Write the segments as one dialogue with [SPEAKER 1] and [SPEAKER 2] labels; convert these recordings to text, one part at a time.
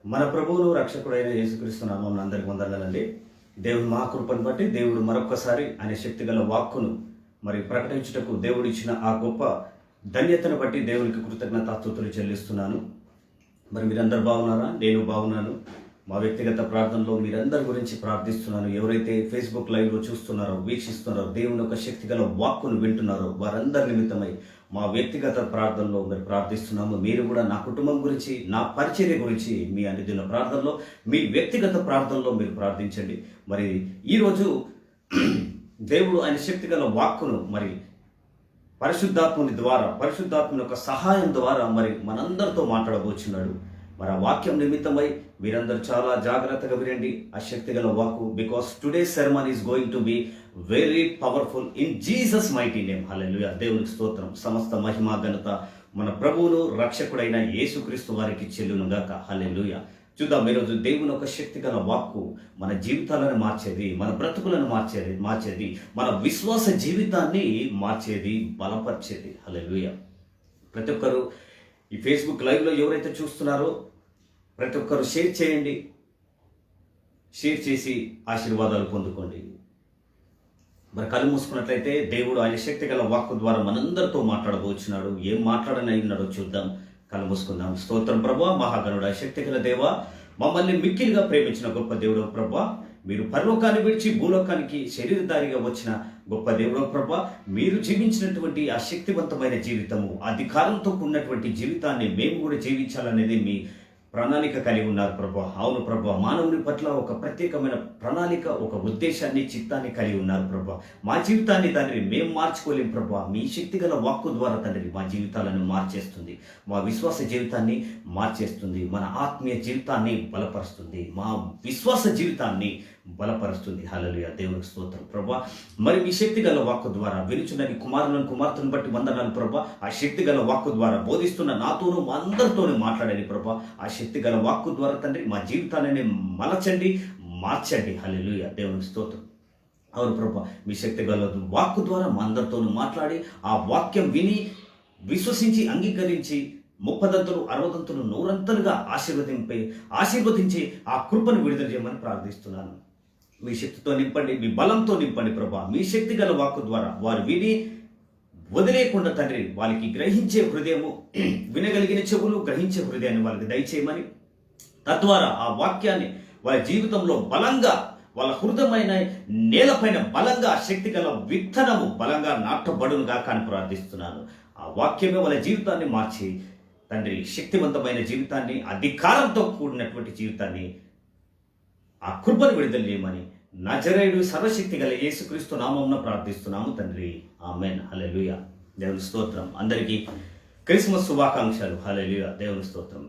[SPEAKER 1] మన ప్రభువును రక్షకుడైన యేసుక్రీస్తు నామమున అందరికి వందనాలండి. దేవుని మహాకృపను బట్టి దేవుడు మరొక్కసారి ఆయన శక్తిగల వాక్కును ప్రకటించుటకు దేవుడిచ్చిన ఆ గొప్ప ధన్యతను బట్టి దేవునికి కృతజ్ఞతాస్తుతులు చెల్లిస్తున్నాను. మీరందరూ బాగున్నారా? నేను బాగున్నాను. మా వ్యక్తిగత ప్రార్థనలో మీరందరి గురించి ప్రార్థిస్తున్నాను. ఎవరైతే ఫేస్బుక్ లైవ్లో చూస్తున్నారో, వీక్షిస్తున్నారో, దేవుని యొక్క శక్తిగల వాక్కును వింటున్నారో వారందరి నిమిత్తమై మా వ్యక్తిగత ప్రార్థనలో ప్రార్థిస్తున్నాము. మీరు కూడా నా కుటుంబం గురించి, నా పరిచర్య గురించి మీ అనుదిన ప్రార్థనలో, మీ వ్యక్తిగత ప్రార్థనలో మీరు ప్రార్థించండి. ఈరోజు దేవుడు ఆయన శక్తిగల వాక్కును పరిశుద్ధాత్ముని యొక్క సహాయం ద్వారా మనందరితో మాట్లాడబోచున్నాడు. ఆ వాక్యం నిమిత్తమై మీరందరూ చాలా జాగ్రత్తగా వినండి ఆ శక్తిగల వాక్కు. Because today's ceremony is going to be very powerful in Jesus mighty name. Hallelujah. దేవునికి స్తోత్రం. సమస్త మహిమ ఘనత మన ప్రభువును రక్షకుడైన యేసుక్రీస్తు వారికి చెల్లునుగాక. హల్లెలూయా. చూద్దాం, ఈరోజు దేవుని ఒక శక్తిగల వాక్కు మన జీవితాలను మార్చేది, మన బ్రతుకులను మార్చేది, మన విశ్వాస జీవితాన్ని మార్చేది, బలపరిచేది. హల్లెలూయా. ప్రతి ఒక్కరు ఈ ఫేస్బుక్ లైవ్లో ఎవరైతే చూస్తున్నారో ప్రతి ఒక్కరు షేర్ చేయండి. షేర్ చేసి ఆశీర్వాదాలు పొందుకోండి. కళ్ళు మూసుకున్నట్లయితే దేవుడు ఆయన శక్తిగల వాక్కు ద్వారా మనందరితో మాట్లాడబోచున్నాడు. ఏం మాట్లాడనై ఉన్నాడో చూద్దాం. కళ్ళు మూసుకుందాం. స్తోత్రం ప్రభువా, మహాగణుడా, శక్తిగల దేవా, మమ్మల్ని మిక్కిలిగా ప్రేమించిన గొప్ప దేవుడు ప్రభువా, మీరు పరలోకాన్ని విడిచి భూలోకానికి శరీరధారిగా వచ్చిన గొప్ప దేవుడు ప్రభువా, మీరు జీవించినటువంటి ఆ శక్తివంతమైన జీవితము, అధికారంతో కూడినటువంటి జీవితాన్ని మేము కూడా జీవించాలనేది మీ ప్రణాళిక కలిగి ఉన్నారు ప్రభువా. అవును ప్రభువా, మానవుని పట్ల ఒక ప్రత్యేకమైన ప్రణాళిక, ఒక ఉద్దేశాన్ని, చిత్తాన్ని కలిగి ఉన్నారు ప్రభువా. మా జీవితాన్ని తండ్రి మేము మార్చుకోలేం ప్రభువా. మీ శక్తిగల వాక్కు ద్వారా తండ్రి మా జీవితాలను మార్చేస్తుంది, మా విశ్వాస జీవితాన్ని మార్చేస్తుంది, మన ఆత్మీయ జీవితాన్ని బలపరుస్తుంది, మా విశ్వాస జీవితాన్ని బలపరుస్తుంది. హల్లెలూయా. దేవునికి స్తోత్రం ప్రభువా. మీ శక్తిగల వాక్కు ద్వారా వినుచున్నది కుమార్తెను బట్టి వందనాలు ప్రభువా. ఆ శక్తిగల వాక్కు ద్వారా బోధిస్తున్న నాతోనూ మా అందరితోనూ మాట్లాడేది ప్రభువా. ఆ శక్తిగల వాక్కు ద్వారా తండ్రి మా జీవితాన్ని మలచండి, మార్చండి. హల్లెలూయా. దేవునికి స్తోత్రం. అవును ప్రభువా, మీ శక్తిగల వాక్కు ద్వారా మా అందరితోనూ మాట్లాడి ఆ వాక్యం విని విశ్వసించి అంగీకరించి 30 60 100 ఆశీర్వదించి ఆ కృపను విడుదల చేయమని ప్రార్థిస్తున్నాను. మీ శక్తితో నింపండి, మీ బలంతో నింపండి ప్రభా. మీ శక్తి గల వాక్కు ద్వారా వారు విని వదిలేకుండా తండ్రి వాళ్ళకి గ్రహించే హృదయము, వినగలిగిన చెవులు, గ్రహించే హృదయాన్ని వాళ్ళకి దయచేయమని, తద్వారా ఆ వాక్యాన్ని వాళ్ళ జీవితంలో బలంగా, వాళ్ళ హృదయమైన నేలపైన బలంగా శక్తిగల విత్తనము బలంగా నాటబడునుగా కానీ ప్రార్థిస్తున్నాను. ఆ వాక్యమే వాళ్ళ జీవితాన్ని మార్చి తండ్రి శక్తివంతమైన జీవితాన్ని, అధికారంతో కూడినటువంటి జీవితాన్ని, ఆ కృపను విడుదల చేయమని నజరేయుడు సర్వశక్తి గల యేసుక్రీస్తు నామమున ప్రార్థిస్తున్నాము తండ్రి. ఆమేన్. హల్లెలూయా. దేవుని స్తోత్రం. అందరికీ క్రిస్మస్ శుభాకాంక్షలు. హల్లెలూయా. దేవుని స్తోత్రం.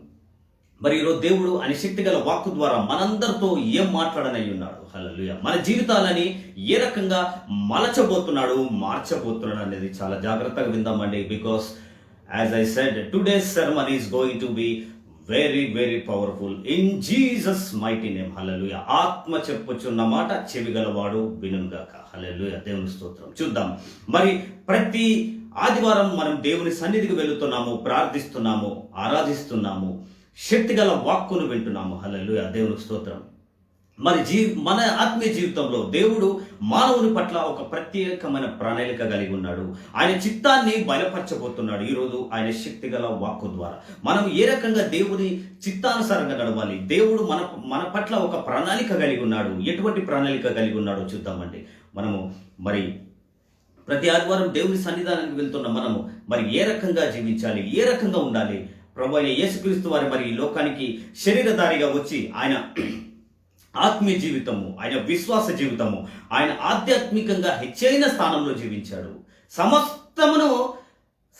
[SPEAKER 1] ఈరోజు దేవుడు ఆయన శక్తిగల వాక్కు ద్వారా మనందరితో ఏం మాట్లాడనై ఉన్నాడు. హల్లెలూయా. మన జీవితాలని ఏ రకంగా మలచబోతున్నాడు, మార్చబోతున్నాడు అనేది చాలా జాగ్రత్తగా విందామండి. Because as I said, today's sermon is going to be very very powerful in Jesus mighty name. Hallelujah. ఆత్మ చెప్పుచున్న మాట చెవిగలవాడు వినుగాక. హల్లెలూయా. దేవుని స్తోత్రం. చూద్దాం, ప్రతి ఆదివారం మనం దేవుని సన్నిధికి వెళుతున్నాము, ప్రార్థిస్తున్నాము, ఆరాధిస్తున్నాము, శక్తిగల వాక్కును వింటున్నాము. హల్లెలూయా. దేవుని స్తోత్రం. మన ఆత్మీయ జీవితంలో దేవుడు మానవుని పట్ల ఒక ప్రత్యేకమైన ప్రణాళిక కలిగి ఉన్నాడు. ఆయన చిత్తాన్ని బలపరచబోతున్నాడు. ఈరోజు ఆయన శక్తిగల వాక్కు ద్వారా మనం ఏ రకంగా దేవుని చిత్తానుసారంగా నడవాలి. దేవుడు మన పట్ల ఒక ప్రణాళిక కలిగి ఉన్నాడు. ఎటువంటి ప్రణాళిక కలిగి ఉన్నాడో చూద్దామండి. మనము ప్రతి ఆదివారం దేవుని సన్నిధానానికి వెళ్తున్న మనము ఏ రకంగా జీవించాలి, ఏ రకంగా ఉండాలి. ప్రభువైన యేసుక్రీస్తు వారి ఈ లోకానికి శరీరధారిగా వచ్చి ఆయన ఆత్మీయ జీవితము, ఆయన విశ్వాస జీవితము, ఆయన ఆధ్యాత్మికంగా హెచ్చైన స్థానంలో జీవించాడు.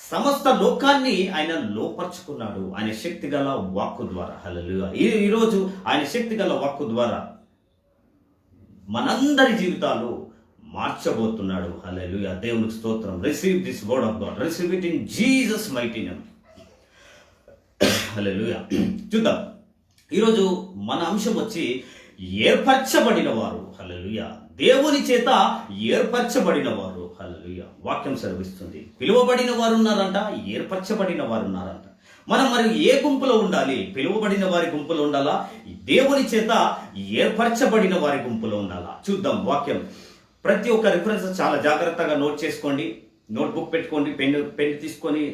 [SPEAKER 1] సమస్త లోకాన్ని ఆయన లోపరుచుకున్నాడు ఆయన శక్తిగల వాక్కు ద్వారా. హల్లెలూయా. ఈరోజు ఆయన శక్తిగల వాక్కు ద్వారా మనందరి జీవితాలు మార్చబోతున్నాడు. హల్లెలూయా. దేవునికి స్తోత్రం. Receive this word of God, receive it in Jesus mighty name. Hallelujah. చూద్దాం, ఈరోజు మన అంశం వచ్చి ఏర్పరచబడిన వారు. హల్లెలూయా. దేవుని చేత ఏర్పరచబడిన వారు. హల్లెలూయా. వాక్యం సెలవిస్తుంది, పిలువబడిన వారు ఉన్నారంట, ఏర్పరచబడిన వారు ఉన్నారంట. మనం మరి ఏ గుంపులో ఉండాలి? పిలువబడిన వారి గుంపులో ఉండాలా? దేవుని చేత ఏర్పరచబడిన వారి గుంపులో ఉండాలా? చూద్దాం వాక్యం. ప్రతి ఒక్క రిఫరెన్స్ చాలా జాగ్రత్తగా నోట్ చేసుకోండి. నోట్బుక్ పెట్టుకోండి, పెన్ తీసుకొని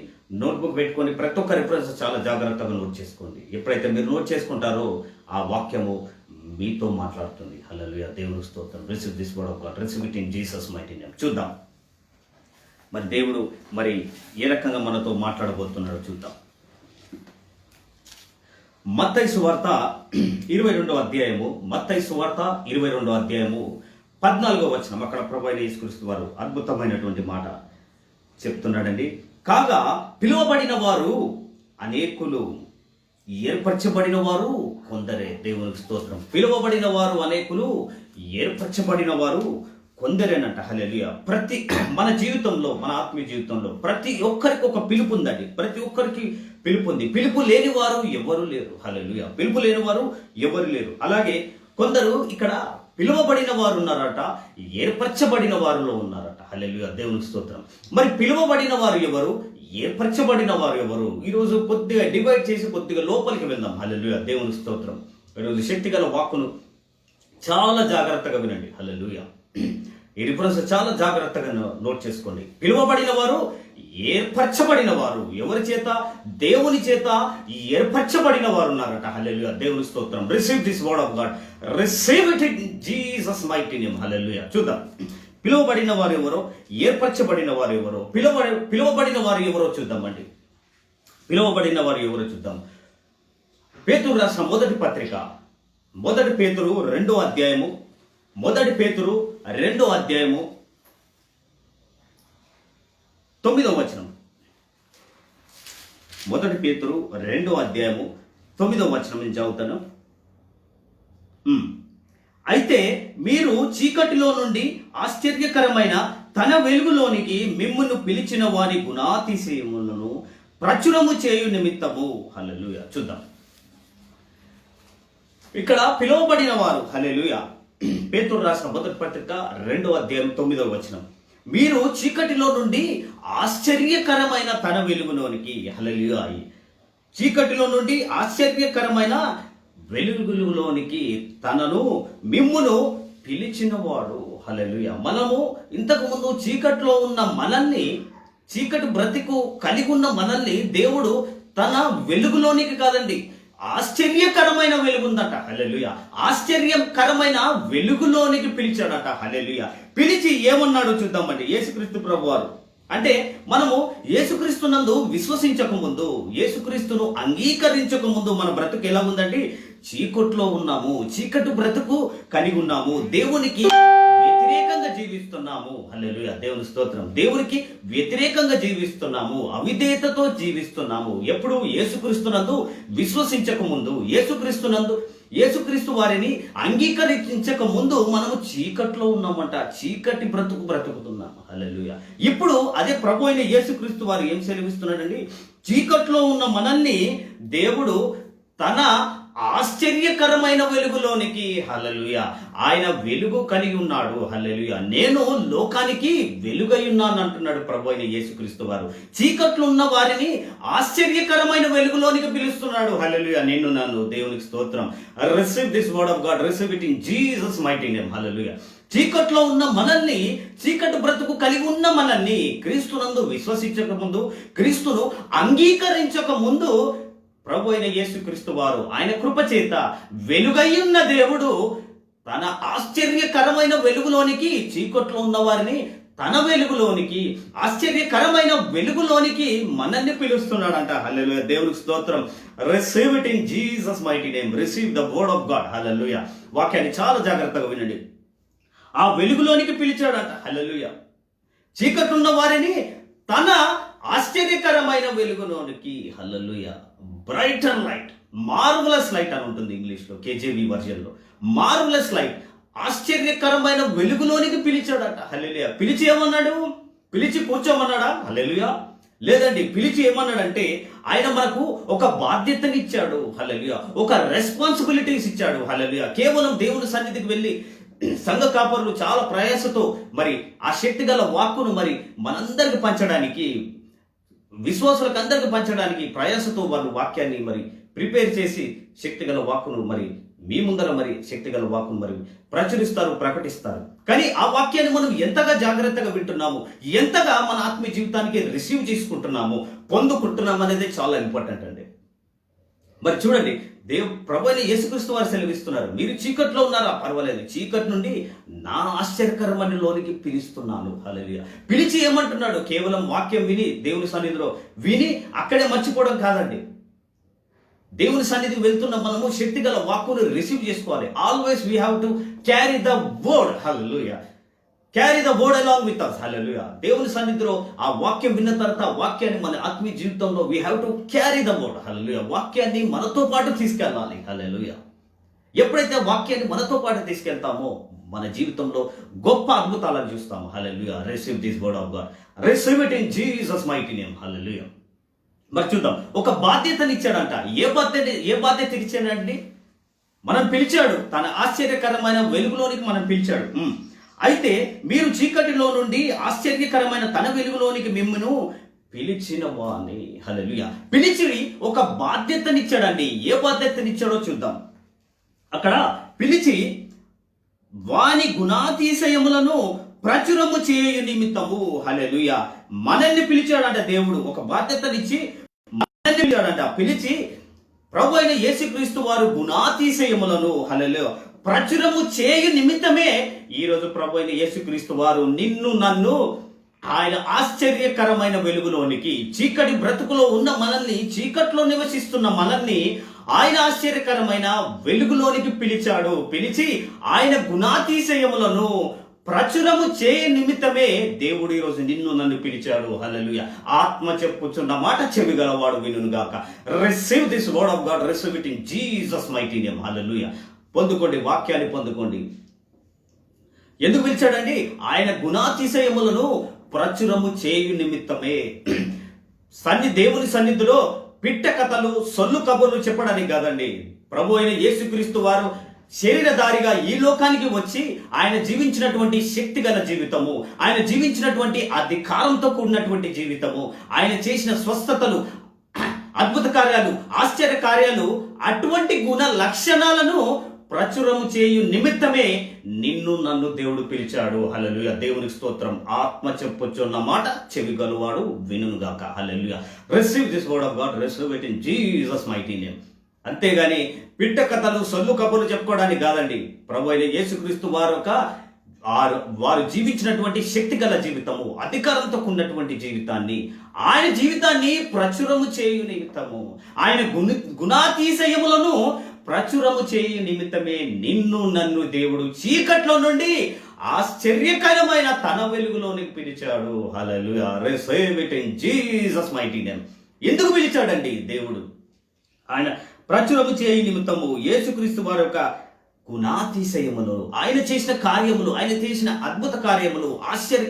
[SPEAKER 1] నోట్బుక్ పెట్టుకొని ప్రతి ఒక్క రిఫరెన్స్ చాలా జాగ్రత్తగా నోట్ చేసుకోండి. ఎప్పుడైతే మీరు నోట్ చేసుకుంటారో ఆ వాక్యము మీతో మాట్లాడుతుంది. హల్లెలూయా, దేవునికి స్తోత్రం. Receive this word of God, receive it in Jesus mighty name. చూద్దాం మరి దేవుడు మరి ఏ రకంగా మనతో మాట్లాడబోతున్నాడో చూద్దాం. మత్తయి సువార్త 22వ అధ్యాయము, మత్తయి సువార్త 22వ అధ్యాయము 14వ వచనం. అక్కడ ప్రభువైన యేసుక్రీస్తు వారు అద్భుతమైనటువంటి మాట చెప్తున్నాడండి. కాగా పిలువబడిన వారు అనేకులు, ఏర్పరచబడిన వారు కొందరే. దేవునికి స్తోత్రం. పిలువబడిన వారు అనేకులు, ఏర్పరచబడిన వారు కొందరేనంట. హల్లెలూయా. మన జీవితంలో, మన ఆత్మీయ జీవితంలో ప్రతి ఒక్కరికి ఒక పిలుపు ఉందండి. ప్రతి ఒక్కరికి పిలుపు ఉంది. పిలుపు లేని వారు ఎవరు లేరు. హల్లెలూయా. పిలుపు లేని వారు ఎవరు లేరు. అలాగే కొందరు ఇక్కడ పిలువబడిన వారు ఉన్నారట, ఏర్పరచబడిన వారిలో ఉన్నారట. హల్లెలూయా, దేవునికి స్తోత్రం. మరి పిలువబడిన వారు ఎవరు, ఏర్పరచబడిన వారు ఎవరు? ఈరోజు కొద్దిగా డివైడ్ చేసి కొద్దిగా లోపలికి వెళ్దాం. హల్లెలూయా, దేవునికి స్తోత్రం. ఈరోజు శక్తిగల వాక్కును చాలా జాగ్రత్తగా వినండి. హల్లెలూయా. ఈ రిఫరెన్స్ చాలా జాగ్రత్తగా నోట్ చేసుకోండి. పిలువబడిన వారు, ఏర్పరచబడిన వారు. ఎవరి చేత? దేవుని చేత ఏర్పరచబడిన వారు ఉన్నారట. హల్లెలూయా, దేవుని స్తోత్రం. Receive this word of God, receive it in Jesus mighty name. Hallelujah. చూద్దాం పిలువబడిన వారు ఎవరో, ఏర్పరచబడిన వారు ఎవరో, పిలువబడిన వారు ఎవరో చూద్దామండి. పిలువబడిన వారు ఎవరో చూద్దాం. పేతురు రాసిన మొదటి పత్రిక, మొదటి పేతురు 2వ అధ్యాయము, మొదటి పేతురు 2వ అధ్యాయము 9వ వచనం. మొదటి పేతురు 2వ అధ్యాయము 9వ వచనం నేను చదువుతాను. అయితే మీరు చీకటిలో నుండి ఆశ్చర్యకరమైన తన వెలుగులోనికి మిమ్మును పిలిచిన వారి గుణాతిశయములను ప్రచురము చేయు నిమిత్తము. హల్లెలూయా. చూద్దాం ఇక్కడ పిలువబడిన వారు. హల్లెలూయా. పేతురు రాసిన మొదటి పత్రిక 2వ అధ్యాయం 9వ వచనం. మీరు చీకటిలో నుండి ఆశ్చర్యకరమైన తన వెలుగులోనికి. హల్లెలూయా. చీకటిలో నుండి ఆశ్చర్యకరమైన వెలుగులోనికి తనను మిమ్మును పిలిచినవాడు. హల్లెలూయా. మనము ఇంతకు ముందు చీకటిలో ఉన్న మనల్ని, చీకటి బ్రతికు కలిగి ఉన్న మనల్ని దేవుడు తన వెలుగులోనికి కాదండి, ఆశ్చర్యకరమైన వెలుగుందట. హల్లెలూయా. ఆశ్చర్యకరమైన వెలుగులోనికి పిలిచాడట. హల్లెలూయా. పిలిచి ఏమన్నాడో చూద్దామండి. యేసుక్రీస్తు ప్రభువారు అంటే మనము యేసుక్రీస్తునందు విశ్వసించక ముందు, యేసుక్రీస్తును అంగీకరించక ముందు మన బ్రతుకు ఎలా ఉందండి? చీకట్లో ఉన్నాము, చీకటి బ్రతుకు కలిగి ఉన్నాము, దేవునికి వ్యతిరేకంగా జీవిస్తున్నాము. హల్లెలూయా, దేవుని స్తోత్రం. దేవునికి వ్యతిరేకంగా జీవిస్తున్నాము, అవిధేయతతో జీవిస్తున్నాము. ఎప్పుడు? యేసుక్రీస్తునందు విశ్వసించక ముందు, యేసుక్రీస్తు వారిని అంగీకరించక ముందు మనము చీకట్లో ఉన్నామంట, చీకటి బ్రతుకుతున్నాము. హల్లెలూయా. ఇప్పుడు అదే ప్రభు అయిన యేసుక్రీస్తు వారు ఏం సెలవిస్తున్నాడండి? చీకట్లో ఉన్న మనల్ని దేవుడు తన ఆశ్చర్యకరమైన వెలుగులోనికి. హల్లెలూయా. ఆయన వెలుగు కలిగి ఉన్నాడు. హల్లెలూయా. నేను లోకానికి వెలుగై ఉన్నాను అంటున్నాడు ప్రభు అయిన యేసుక్రీస్తు వారు. చీకట్లో ఉన్న వారిని ఆశ్చర్యకరమైన వెలుగులోనికి పిలుస్తున్నాడు. హల్లెలూయా. నన్ను దేవునికి స్తోత్రం. Receive this word of God, receive it in Jesus mighty name. Hallelujah. చీకట్లో ఉన్న మనల్ని, చీకటి బ్రతుకు కలిగి ఉన్న మనల్ని క్రీస్తునందు విశ్వసించక ముందు, క్రీస్తును అంగీకరించక ముందు ప్రభు అయిన యేసుక్రీస్తు వారు ఆయన కృప చేత వెలుగయ్యున్న దేవుడు తన ఆశ్చర్యకరమైన వెలుగులోనికి, చీకట్లో ఉన్న వారిని తన వెలుగులోనికి, ఆశ్చర్యకరమైన వెలుగులోనికి మనల్ని పిలుస్తున్నాడంట. హల్లెలూయా, దేవునికి స్తోత్రం. Receive it in Jesus mighty name. Receive the word of God. Hallelujah. వాక్యాన్ని చాలా జాగ్రత్తగా వినండి. ఆ వెలుగులోనికి పిలిచాడట. హల్లెలూయా. చీకట్లో ఉన్న వారిని తన ఆశ్చర్యకరమైన వెలుగులోనికి. హల్లెలూయా. బ్రైటర్ లైట్, మార్వలస్ లైట్ అని ఉంటుంది ఇంగ్లీష్లో, కేజేవి వర్జన్లో. మార్వలస్ లైట్, ఆశ్చర్యకరమైన వెలుగులోనికి పిలిచాడట. హల్లెలూయా. పిలిచి ఏమన్నాడు? పిలిచి కూర్చోమన్నాడా? హల్లెలూయా. లేదండి. పిలిచి ఏమన్నాడంటే ఆయన మనకు ఒక బాధ్యతనిచ్చాడు. హల్లెలూయా. ఒక రెస్పాన్సిబిలిటీస్ ఇచ్చాడు. హల్లెలూయా. కేవలం దేవుని సన్నిధికి వెళ్ళి సంఘ కాపరులు చాలా ప్రయాసతో మరి ఆ శక్తి గల వాక్కును మరి మనందరికి పంచడానికి విశ్వాసులకు అందరికి పంచడానికి ప్రయాసతో వాళ్ళు వాక్యాన్ని మరి ప్రిపేర్ చేసి శక్తిగల వాక్కును మరి మీ ముందర మరి శక్తిగల వాక్కును మరి ప్రచురిస్తారు, ప్రకటిస్తారు. కానీ ఆ వాక్యాన్ని మనం ఎంతగా జాగ్రత్తగా వింటున్నాము, ఎంతగా మన ఆత్మీయ జీవితానికి రిసీవ్ చేసుకుంటున్నాము, పొందుకుంటున్నాము అనేది చాలా ఇంపార్టెంట్ అండి. మరి చూడండి, ప్రభు అయిన యేసుక్రీస్తు వారు సెలవిస్తున్నారు, మీరు చీకట్లో ఉన్నారా, పర్వాలేదు, చీకటి నుండి నా ఆశ్చర్యకరమైన లోనికి పిలుస్తున్నాను. హల్లెలూయా. పిలిచి ఏమంటున్నాడు? కేవలం వాక్యం విని దేవుని సన్నిధిలో విని అక్కడే మర్చిపోవడం కాదండి. దేవుని సన్నిధికి వెళ్తున్న మనము శక్తిగల వాక్కును రిసీవ్ చేసుకోవాలి. Always we have to carry the word. Hallelujah. Carry the word along with us. హల్లెలూయా. దేవుని సన్నిధిలో ఆ వాక్యం విన్న తర్వాత వాక్యాన్ని మన ఆత్మీయ జీవితంలో we have to carry the word. Hallelujah. వాక్యాన్ని మనతో పాటు తీసుకెళ్ళాలి. హల్లెలూయా. ఎప్పుడైతే వాక్యాన్ని మనతో పాటు తీసుకెళ్తామో మన జీవితంలో గొప్ప అద్భుతాలను చూస్తాము. Hallelujah. Receive this word of God. Receive it in Jesus mighty name. Hallelujah. మరి చూద్దాం, ఒక బాధ్యతని ఇచ్చాడంట. ఏ బాధ్యత ఇచ్చాడండి? మనం పిలిచాడు, తన ఆశ్చర్యకరమైన వెలుగులోనికి మనం పిలిచాడు. అయితే మీరు చీకటిలో నుండి ఆశ్చర్యకరమైన తన వెలుగులోనికి మిమ్మను పిలిచిన వాణి. హల్లెలూయా. పిలిచి ఒక బాధ్యతనిచ్చాడండి. ఏ బాధ్యతనిచ్చాడో చూద్దాం. అక్కడ పిలిచి వాని గుణాతిశయములను ప్రచురము చేయు నిమిత్తము. హల్లెలూయా. మనల్ని పిలిచాడంట దేవుడు, ఒక బాధ్యతనిచ్చి మనల్ని పిలిచాడంట. పిలిచి ప్రభు అయిన యేసుక్రీస్తు వారు గుణాతిశయములను హల్లెలూయా ప్రచురము చేయు నిమిత్తమే ఈరోజు ప్రభు అయిన యేసుక్రీస్తు వారు నిన్ను నన్ను ఆయన ఆశ్చర్యకరమైన వెలుగులోనికి, చీకటి బ్రతుకులో ఉన్న మనల్ని, చీకట్లో నివసిస్తున్న మనల్ని ఆయన ఆశ్చర్యకరమైన వెలుగులోనికి పిలిచాడు. పిలిచి ఆయన గుణాతిశయములను ప్రచురము చేయ నిమిత్తమే దేవుడు ఈరోజు నిన్ను నన్ను పిలిచాడు. హల్లెలూయా. ఆత్మ చెప్పుచున్న మాట చెవిగలవాడు వినును గాక. Receive this word of God. Receive it in Jesus mighty name. Hallelujah. పొందుకోండి, వాక్యాన్ని పొందుకోండి. ఎందుకు పిలిచాడండి? ఆయన గుణాతిశయములను ప్రచురము చేయు నిమిత్తమే. దేవుని సన్నిధిలో పిట్ట కథలు, సొల్లు కబుర్లు చెప్పడానికి కాదండి. ప్రభు అయిన యేసుక్రీస్తు వారు శరీరధారిగా ఈ లోకానికి వచ్చి ఆయన జీవించినటువంటి శక్తిగల జీవితము, ఆయన జీవించినటువంటి అధికారంతో కూడినటువంటి జీవితము, ఆయన చేసిన స్వస్థతలు, అద్భుత కార్యాలు, ఆశ్చర్య కార్యాలు, అటువంటి గుణ లక్షణాలను ప్రచురము చేయు నిమిత్తమే నిన్ను నన్ను దేవుడు పిలిచాడు. హల్లెలూయా. దేవునికి స్తోత్రం. ఆత్మ చెప్పుచున్న మాట చెవిగలవాడు వినుగాక. Hallelujah. Receive this word of God. Receive it in Jesus mighty name. అంతేగాని పిట్ట కథలు, సొల్లు కబుర్లు చెప్పుకోవడానికి కాదండి. ప్రభు అయిన యేసుక్రీస్తు వారు జీవించినటువంటి శక్తిగల జీవితము, అధికారంతో ఉన్నటువంటి జీవితాన్ని, ఆయన జీవితాన్ని ప్రచురము చేయు నిమిత్తము, ఆయన గుణాతిశయములను ప్రచురము చేయు నిమిత్తమే నిన్ను నన్ను దేవుడు చీకట్లో నుండి ఆశ్చర్యకరమైన తన వెలుగులోనికి పిలిచాడు. Hallelujah. Receive it in Jesus mighty name. ఎందుకు పిలిచాడండి దేవుడు? ఆయన ప్రచురము చేయ నిమిత్తము యేసుక్రీస్తు వారి యొక్క గుణాతిశయములు, ఆయన చేసిన కార్యములు, ఆయన చేసిన అద్భుత కార్యములు, ఆశ్చర్య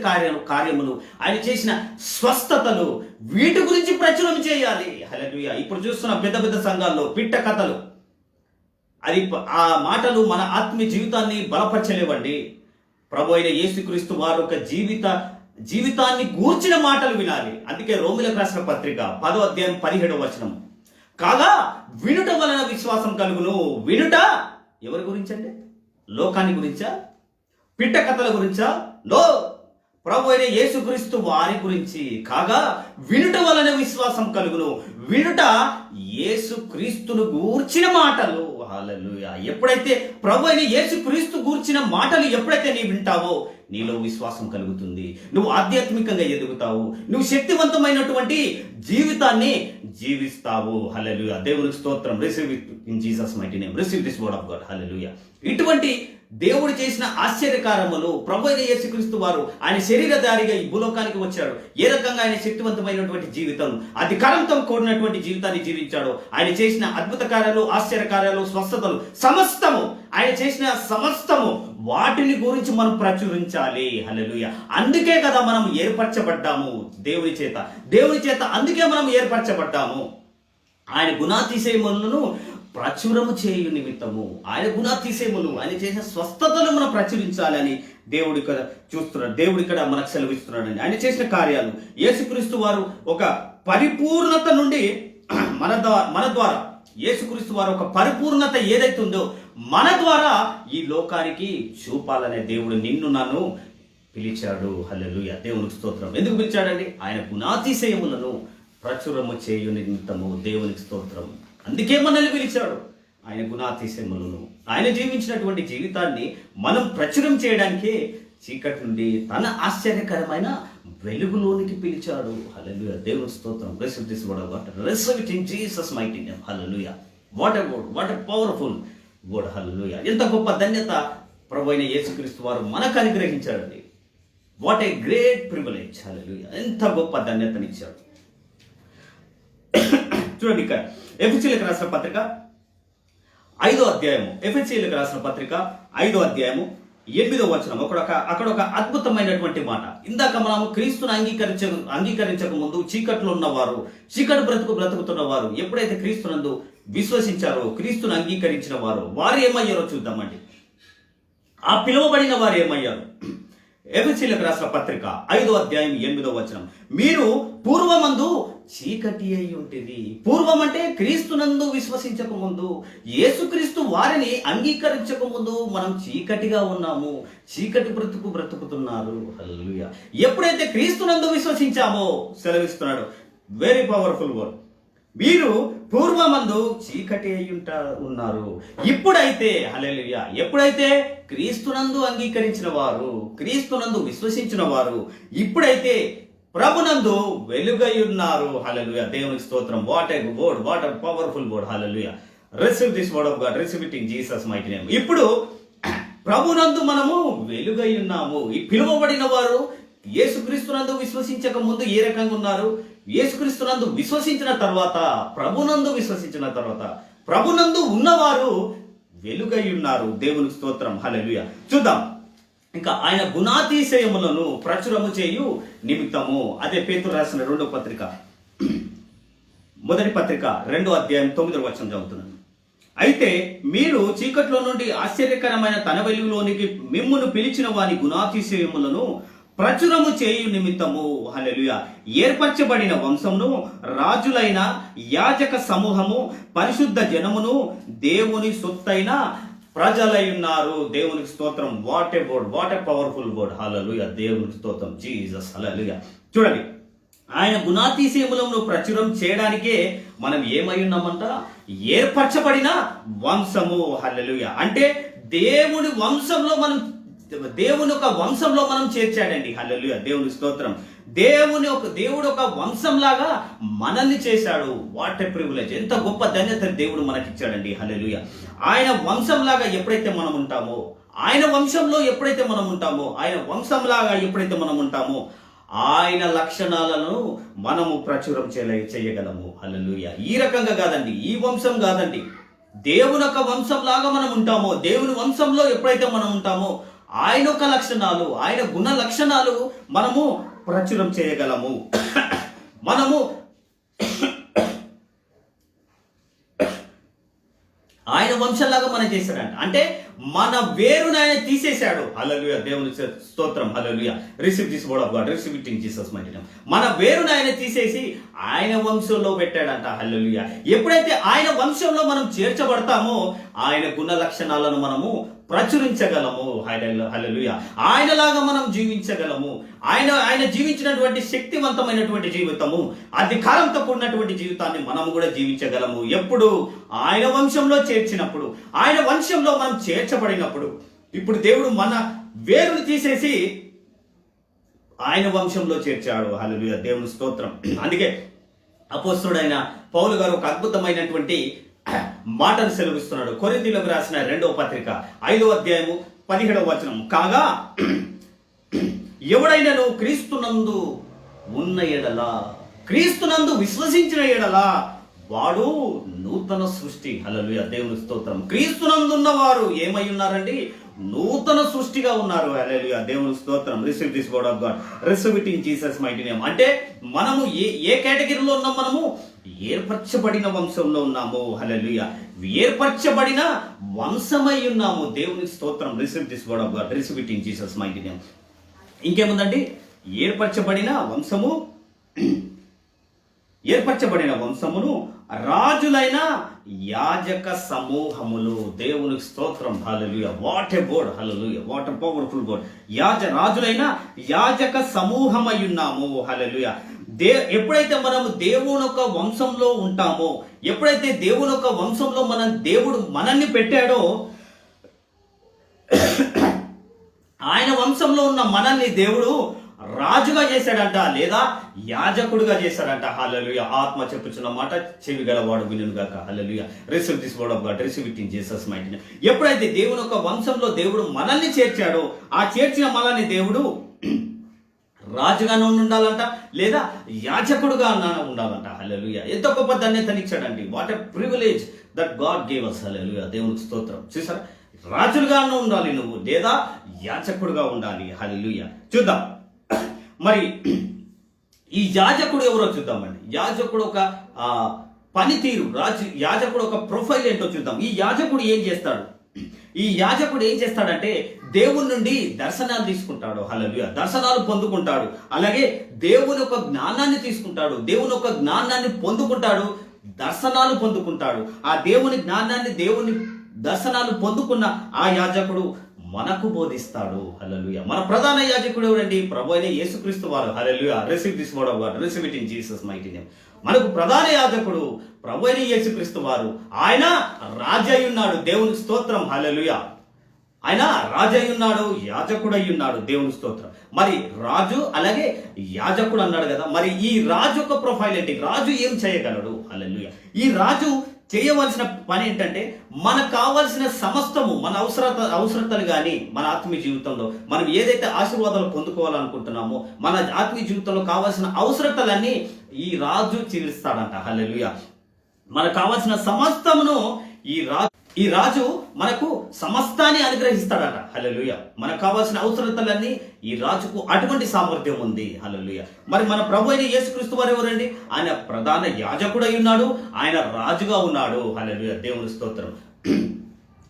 [SPEAKER 1] కార్యములు, ఆయన చేసిన స్వస్థతలు, వీటి గురించి ప్రచురం చేయాలి. హల్లెలూయా. ఇప్పుడు చూస్తున్న పెద్ద పెద్ద సంఘాల్లో పిట్ట కథలు, అది ఆ మాటలు మన ఆత్మీయ జీవితాన్ని బలపరచలేవండి. ప్రభు అయిన యేసుక్రీస్తు వారి యొక్క జీవితాన్ని గూర్చిన మాటలు వినాలి. అందుకే రోమిలకు రాసిన పత్రిక 10వ అధ్యాయం 17వ వచనం, కాగా వినుట వలన విశ్వాసం కలుగును. వినుట ఎవరి గురించండి? లోకాన్ని గురించా? పిట్ట కథల గురించా? నో, ప్రభు అయిన యేసుక్రీస్తు వారి గురించి. కాగా వినుట వలన విశ్వాసం కలుగును. వినుట యేసుక్రీస్తును గూర్చిన మాటలు. హల్లెలూయా. ఎప్పుడైతే ప్రభు అయిన యేసుక్రీస్తు గూర్చిన మాటలు ఎప్పుడైతే నీ వింటావో నీలో విశ్వాసం కలుగుతుంది. నువ్వు ఆధ్యాత్మికంగా ఎదుగుతావు. నువ్వు శక్తివంతమైనటువంటి జీవితాన్ని జీవిస్తావు. హల్లెలూయా. దేవునికి స్తోత్రం. Receive it in Jesus mighty name. Receive this word of God. Hallelujah. ఇటువంటి దేవుడు చేసిన ఆశ్చర్యకారములు, ప్రభు అయిన యేసుక్రీస్తు వారు ఆయన శరీరధారిగా ఈ భూలోకానికి వచ్చాడు. ఏ రకంగా ఆయన శక్తివంతమైనటువంటి జీవితం, అధికారంతో కూడినటువంటి జీవితాన్ని జీవించాడు. ఆయన చేసిన అద్భుత కార్యాలు, ఆశ్చర్య కార్యాలు, స్వస్థతలు, సమస్తము, ఆయన చేసిన సమస్తము, వాటిని గురించి మనం ప్రచురించాలి. హల్లెలూయా. అందుకే కదా మనం ఏర్పరచబడ్డాము దేవుని చేత. అందుకే మనం ఏర్పరచబడ్డాము. ఆయన గుణాతిశయములను ప్రచురము చేయు నిమిత్తము, ఆయన గుణాతిశయములు, ఆయన చేసిన స్వస్థతలు మనం ప్రచురించాలని దేవుడు ఇక్కడ చూస్తున్నాడు. దేవుడు ఇక్కడ మనకు సెలవిస్తున్నాడండి. ఆయన చేసిన కార్యాలు, యేసుక్రీస్తు వారు ఒక పరిపూర్ణత నుండి మన ద్వారా యేసుక్రీస్తు వారు ఒక పరిపూర్ణత ఏదైతే ఉందో మన ద్వారా ఈ లోకానికి చూపాలనే దేవుడు నిన్ను నన్ను పిలిచాడు. హల్లెలూయా, దేవునికి స్తోత్రం. ఎందుకు పిలిచాడండి? ఆయన గుణాతిశయములను ప్రచురము చేయు నిమిత్తము. దేవునికి స్తోత్రం. అందుకే మనల్ని పిలిచాడు. ఆయన గుణాతిశయములను, ఆయన జీవించినటువంటి జీవితాన్ని మనం ప్రచురం చేయడానికే చీకటి నుండి తన ఆశ్చర్యకరమైన వెలుగులోనికి పిలిచాడు. హల్లెలూయా, దేవునికి స్తోత్రం. Receive this word of God, receive it in Jesus mighty name. Hallelujah, what a word, what a powerful word. Hallelujah, ఎంత గొప్ప ధన్యత ప్రభువైన యేసుక్రీస్తు వారు మనకు అనుగ్రహించాడండి. What a great privilege. Hallelujah, ఎంత గొప్ప ధన్యతనిచ్చాడు. చూడండి, ఇక్కడ ఎఫెసీయులకు రాసిన పత్రిక 5వ అధ్యాయము, ఎఫెసీయులకు రాసిన పత్రిక 5వ అధ్యాయము 8వ వచనం. అక్కడ ఒక అద్భుతమైనటువంటి మాట. ఇందాక మనము క్రీస్తును అంగీకరించక ముందు చీకట్లో ఉన్నవారు, చీకటి బ్రతుకుతున్నవారు ఎప్పుడైతే క్రీస్తునందు విశ్వసించారో, క్రీస్తును అంగీకరించిన వారు ఏమయ్యారో చూద్దామండి. ఆ పిలువబడిన వారు ఏమయ్యారు? ఎఫెసీయులకు రాసిన పత్రిక 5వ అధ్యాయం 8వ వచనం. మీరు పూర్వమందు చీకటి అయి ఉంటుంది. పూర్వం అంటే క్రీస్తునందు విశ్వసించక ముందు, యేసుక్రీస్తు వారిని అంగీకరించక ముందు మనం చీకటిగా ఉన్నాము. చీకటి బ్రతుకుతున్నారు. హల్లెలూయా, ఎప్పుడైతే క్రీస్తునందు విశ్వసించామో సెలవిస్తున్నాడు. Very powerful word. మీరు పూర్వమందు చీకటి అయి ఉన్నారు. ఇప్పుడైతే, హల్లెలూయా, ఎప్పుడైతే క్రీస్తునందు అంగీకరించిన వారు, క్రీస్తునందు విశ్వసించిన వారు ఇప్పుడైతే ప్రభునందు వెలుగై ఉన్నారు. హల్లెలూయా, దేవునికి స్తోత్రం. What a word, what a powerful word. Hallelujah, receive this word of God, receive it in Jesus mighty name. ఇప్పుడు ప్రభునందు మనము వెలుగై ఉన్నాము. ఈ పిలువబడిన వారు యేసుక్రీస్తునందు విశ్వసించక ముందు ఏ రకంగా ఉన్నారు? యేసుక్రీస్తునందు విశ్వసించిన తర్వాత, ప్రభునందు విశ్వసించిన తర్వాత, ప్రభునందు ఉన్నవారు వెలుగై ఉన్నారు. దేవునికి స్తోత్రం. హల్లెలూయా. చూద్దాం, ఇంకా ఆయన గుణాతిశయములను ప్రచురము చేయు నిమిత్తము. అదే పేతురు రాసిన 2వ పత్రిక, మొదటి పత్రిక 2వ అధ్యాయం 9వ వచనం చదువుతున్నాను. అయితే మీరు చీకట్లో నుండి ఆశ్చర్యకరమైన తన వెలుగులోనికి మిమ్మును పిలిచిన వారి గుణాతిశయములను ప్రచురము చేయు నిమిత్తము. హల్లెలూయా, ఏర్పరచబడిన వంశమును, రాజులైన యాజక సమూహము, పరిశుద్ధ జనమును, దేవుని సొత్తైన ప్రజలై ఉన్నారు. దేవునికి స్తోత్రం. What a word, what a powerful word. Hallelujah, దేవునికి స్తోత్రం. జీసస్. హల్లెలూయా. చూడండి, ఆయన గుణాతిశయములను ప్రచురం చేయడానికే మనం ఏమై ఉన్నామంట? ఏర్పరచబడిన వంశము. హల్లెలూయా, అంటే దేవుని వంశంలో మనం, దేవుని ఒక వంశంలో మనం చేర్చాడండి. హల్లెలూయా, దేవుని స్తోత్రం. దేవుడు ఒక వంశంలాగా మనల్ని చేశాడు. వాట్ ఏ ప్రివిలేజ్, ఎంత గొప్ప ధన్యత దేవుడు మనకిచ్చాడండి. హల్లెలూయా, ఆయన వంశంలాగా ఎప్పుడైతే మనం ఉంటామో, ఆయన వంశంలో ఎప్పుడైతే మనం ఉంటామో, ఆయన వంశంలాగా ఎప్పుడైతే మనం ఉంటామో, ఆయన లక్షణాలను మనము ప్రచురం చేయగలము. హల్లెలూయా, ఈ రకంగా కాదండి, ఈ వంశం కాదండి, దేవుని ఒక వంశంలాగా మనం ఉంటామో, దేవుని వంశంలో ఎప్పుడైతే మనం ఉంటామో, ఆయన యొక్క లక్షణాలు, ఆయన గుణ లక్షణాలు మనము ప్రచురం చేయగలము. మనము ఆయన వంశంలాగా మనం చేశాడంట. అంటే మన వేరును ఆయన తీసేశాడు. హల్లెలూయా, దేవుని స్తోత్రం. Hallelujah, receive this word of God, receive it in Jesus mighty name. మన వేరును ఆయన తీసేసి ఆయన వంశంలో పెట్టాడంట. హల్లెలూయా, ఎప్పుడైతే ఆయన వంశంలో మనం చేర్చబడతామో ఆయన గుణ లక్షణాలను మనము ప్రచురించగలము. హల్లెలూయా, ఆయనలాగా మనం జీవించగలము. ఆయన జీవించినటువంటి శక్తివంతమైనటువంటి జీవితము, అధికారంతో కూడినటువంటి జీవితాన్ని మనము కూడా జీవించగలము. ఎప్పుడు? ఆయన వంశంలో చేర్చినప్పుడు, ఆయన వంశంలో మనం చేర్చబడినప్పుడు. ఇప్పుడు దేవుడు మన వేరును తీసేసి ఆయన వంశంలో చేర్చాడు. హల్లెలూయా, దేవుని స్తోత్రం. అందుకే అపోస్తలుడైన పౌలు గారు ఒక అద్భుతమైనటువంటి మాటను సెలవిస్తున్నాడు. కొరింథీయులకు రాసిన 2వ పత్రిక 5వ అధ్యాయము 17వ వచనం. కాగా ఎవడైనను క్రీస్తునందు ఉన్న ఎడల, క్రీస్తునందు విశ్వసించిన ఎడల వాడు నూతన సృష్టి. హల్లెలూయా, దేవుని స్తోత్రం. క్రీస్తునందు ఉన్నవారు ఏమై ఉన్నారండి? నూతన సృష్టిగా ఉన్నారు. హల్లెలూయా, దేవుని స్తోత్రం. Receive this word of God, receive it in Jesus mighty name. అంటే మనము ఏ కేటగిరీలో ఉన్నాం? మనము ఏర్పరచబడిన వంశంలో ఉన్నాము. హల్లెలూయా, ఏర్పరచబడిన వంశమై ఉన్నాము. దేవుని స్తోత్రం. Receive this word of God, receive it in Jesus mighty name. ఇంకేముందండి? ఏర్పరచబడిన వంశము, ఏర్పరచబడిన వంశమును, రాజులైన యాజక సమూహములు. దేవునికి స్తోత్రం. Hallelujah. What a word. Hallelujah. What a powerful word. రాజులైన యాజక సమూహమై ఉన్నాము. హల్లెలూయా. ఎప్పుడైతే మనము దేవుని యొక్క వంశంలో ఉంటామో, ఎప్పుడైతే దేవుని యొక్క వంశంలో దేవుడు మనల్ని పెట్టాడో, ఆయన వంశంలో ఉన్న మనల్ని దేవుడు రాజుగా చేశాడంట, లేదా యాజకుడుగా చేశాడంట. హల్లెలూయా. ఆత్మ చెప్పుచున్న మాట చెవి గలవాడు వినుగాక. Hallelujah. Receive this word of God, receive it in Jesus mighty name. ఎప్పుడైతే దేవుని యొక్క వంశంలో దేవుడు మనల్ని చేర్చాడో, ఆ చేర్చిన మనల్ని దేవుడు రాజుగానే ఉండాలంట, లేదా యాజకుడుగా ఉండాలంట. హల్లెలూయా. ఎంత గొప్ప ధన్యతనిచ్చాడండి. What a privilege that God gave us. Hallelujah. దేవునికి స్తోత్రం. చూసారా, రాజులుగానే ఉండాలి నువ్వు, లేదా యాజకుడుగా ఉండాలి. హల్లెలూయా. చూద్దాం మరి ఈ యాజకుడు ఎవరో చూద్దామండి. యాజకుడు ఒక పనితీరు, యాజకుడు ఒక ప్రొఫైల్ ఏంటో చూద్దాం. ఈ యాజకుడు ఏం చేస్తాడు? ఈ యాజకుడు ఏం చేస్తాడంటే దేవుని నుండి దర్శనాలు తీసుకుంటాడు. హల్లెలూయా. దర్శనాలు పొందుకుంటాడు. అలాగే దేవుని యొక్క జ్ఞానాన్ని తీసుకుంటాడు, దేవుని యొక్క జ్ఞానాన్ని పొందుకుంటాడు, దర్శనాలు పొందుకుంటాడు. ఆ దేవుని జ్ఞానాన్ని, దేవుని దర్శనాలు పొందుకున్న ఆ యాజకుడు మనకు బోధిస్తాడు. హల్లెలూయా. మన ప్రధాన యాజకుడు ఎవరండి? ప్రభు అయిన యేసుక్రీస్తు వారు. Hallelujah. Receive this word of God, receive it in Jesus mighty name. మనకు ప్రధాన యాజకుడు ప్రభు అయిన యేసుక్రీస్తు వారు. ఆయన రాజు అయి ఉన్నాడు. దేవునికి స్తోత్రం. హల్లెలూయా. ఆయన రాజు అయి ఉన్నాడు, యాజకుడు అయి ఉన్నాడు. దేవుని స్తోత్రం. మరి రాజు అలాగే యాజకుడు అన్నాడు కదా. మరి ఈ రాజు యొక్క ప్రొఫైల్ ఏంటి? రాజు ఏం చేయగలడు? హల్లెలూయా. ఈ రాజు చేయవలసిన పని ఏంటంటే, మనకు కావాల్సిన సమస్తము, మన అవసరతలు కానీ, మన ఆత్మీయ జీవితంలో మనం ఏదైతే ఆశీర్వాదాలు పొందుకోవాలనుకుంటున్నామో, మన ఆత్మీయ జీవితంలో కావాల్సిన అవసరతలన్నీ ఈ రాజు తీరుస్తాడంట. హల్లెలూయా. మనకు కావాల్సిన సమస్తమును ఈ రాజు మనకు సమస్తాన్ని అనుగ్రహిస్తాడట. హల్లెలూయా. మనకు కావాల్సిన అవసరతలన్నీ ఈ రాజుకు అటువంటి సామర్థ్యం ఉంది. హల్లెలూయా. మరి మన ప్రభు అయిన యేసుక్రీస్తు వారు ఎవరండి? ఆయన ప్రధాన యాజకుడు అయి ఉన్నాడు, ఆయన రాజుగా ఉన్నాడు. హల్లెలూయా. దేవుని స్తోత్రం.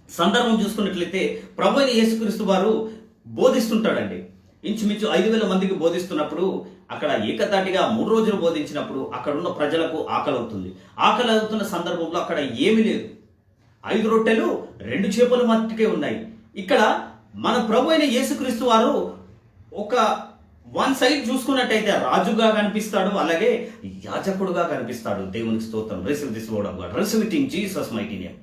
[SPEAKER 1] సందర్భం చూసుకున్నట్లయితే ప్రభు అయిన యేసుక్రీస్తు వారు బోధిస్తుంటాడండి. ఇంచుమించు 5,000 మందికి బోధిస్తున్నప్పుడు, అక్కడ ఏకతాటిగా 3 రోజులు బోధించినప్పుడు అక్కడ ఉన్న ప్రజలకు ఆకలి అవుతుంది. ఆకలి అవుతున్న సందర్భంలో అక్కడ ఏమీ లేదు. 5 రొట్టెలు 2 చేపలు మట్టుకే ఉన్నాయి. ఇక్కడ మన ప్రభు అయిన యేసుక్రీస్తు వారు ఒక వన్ సైడ్ చూసుకున్నట్టయితే రాజుగా కనిపిస్తాడు, అలాగే యాజకుడుగా కనిపిస్తాడు. దేవునికి స్తోత్రం. Receive this word of God, receive it in Jesus mighty name.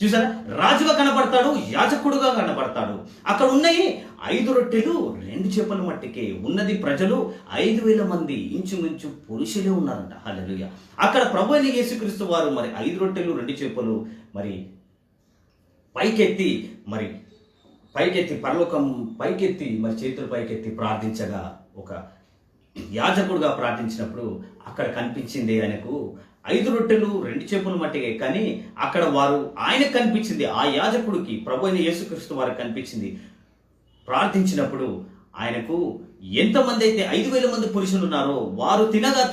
[SPEAKER 1] చూసారా, రాజుగా కనబడతాడు, యాజకుడుగా కనబడతాడు. అక్కడ ఉన్నాయి 5 రొట్టెలు 2 చేపలు మట్టికే. ఉన్నది ప్రజలు 5,000 మంది, ఇంచుమించు పురుషులే ఉన్నారంట. హల్లెలూయా. అక్కడ ప్రభు అయిన యేసుక్రీస్తు వారు మరి 5 రొట్టెలు 2 చేపలు మరి పైకెత్తి పరలోకం పైకెత్తి మరి చేతులు పైకెత్తి ప్రార్థించగా, ఒక యాజకుడుగా ప్రార్థించినప్పుడు అక్కడ కనిపించింది ఆయనకు 5 రొట్టెలు 2 చేపలు మట్టిగే. కానీ అక్కడ ఆయనకు కనిపించింది, ఆ యాజకుడికి, ప్రభు అయిన యేసుక్రీస్తు వారికి కనిపించింది. ప్రార్థించినప్పుడు ఆయనకు ఎంతమంది అయితే 5,000 మంది పురుషులు ఉన్నారో వారు తినగా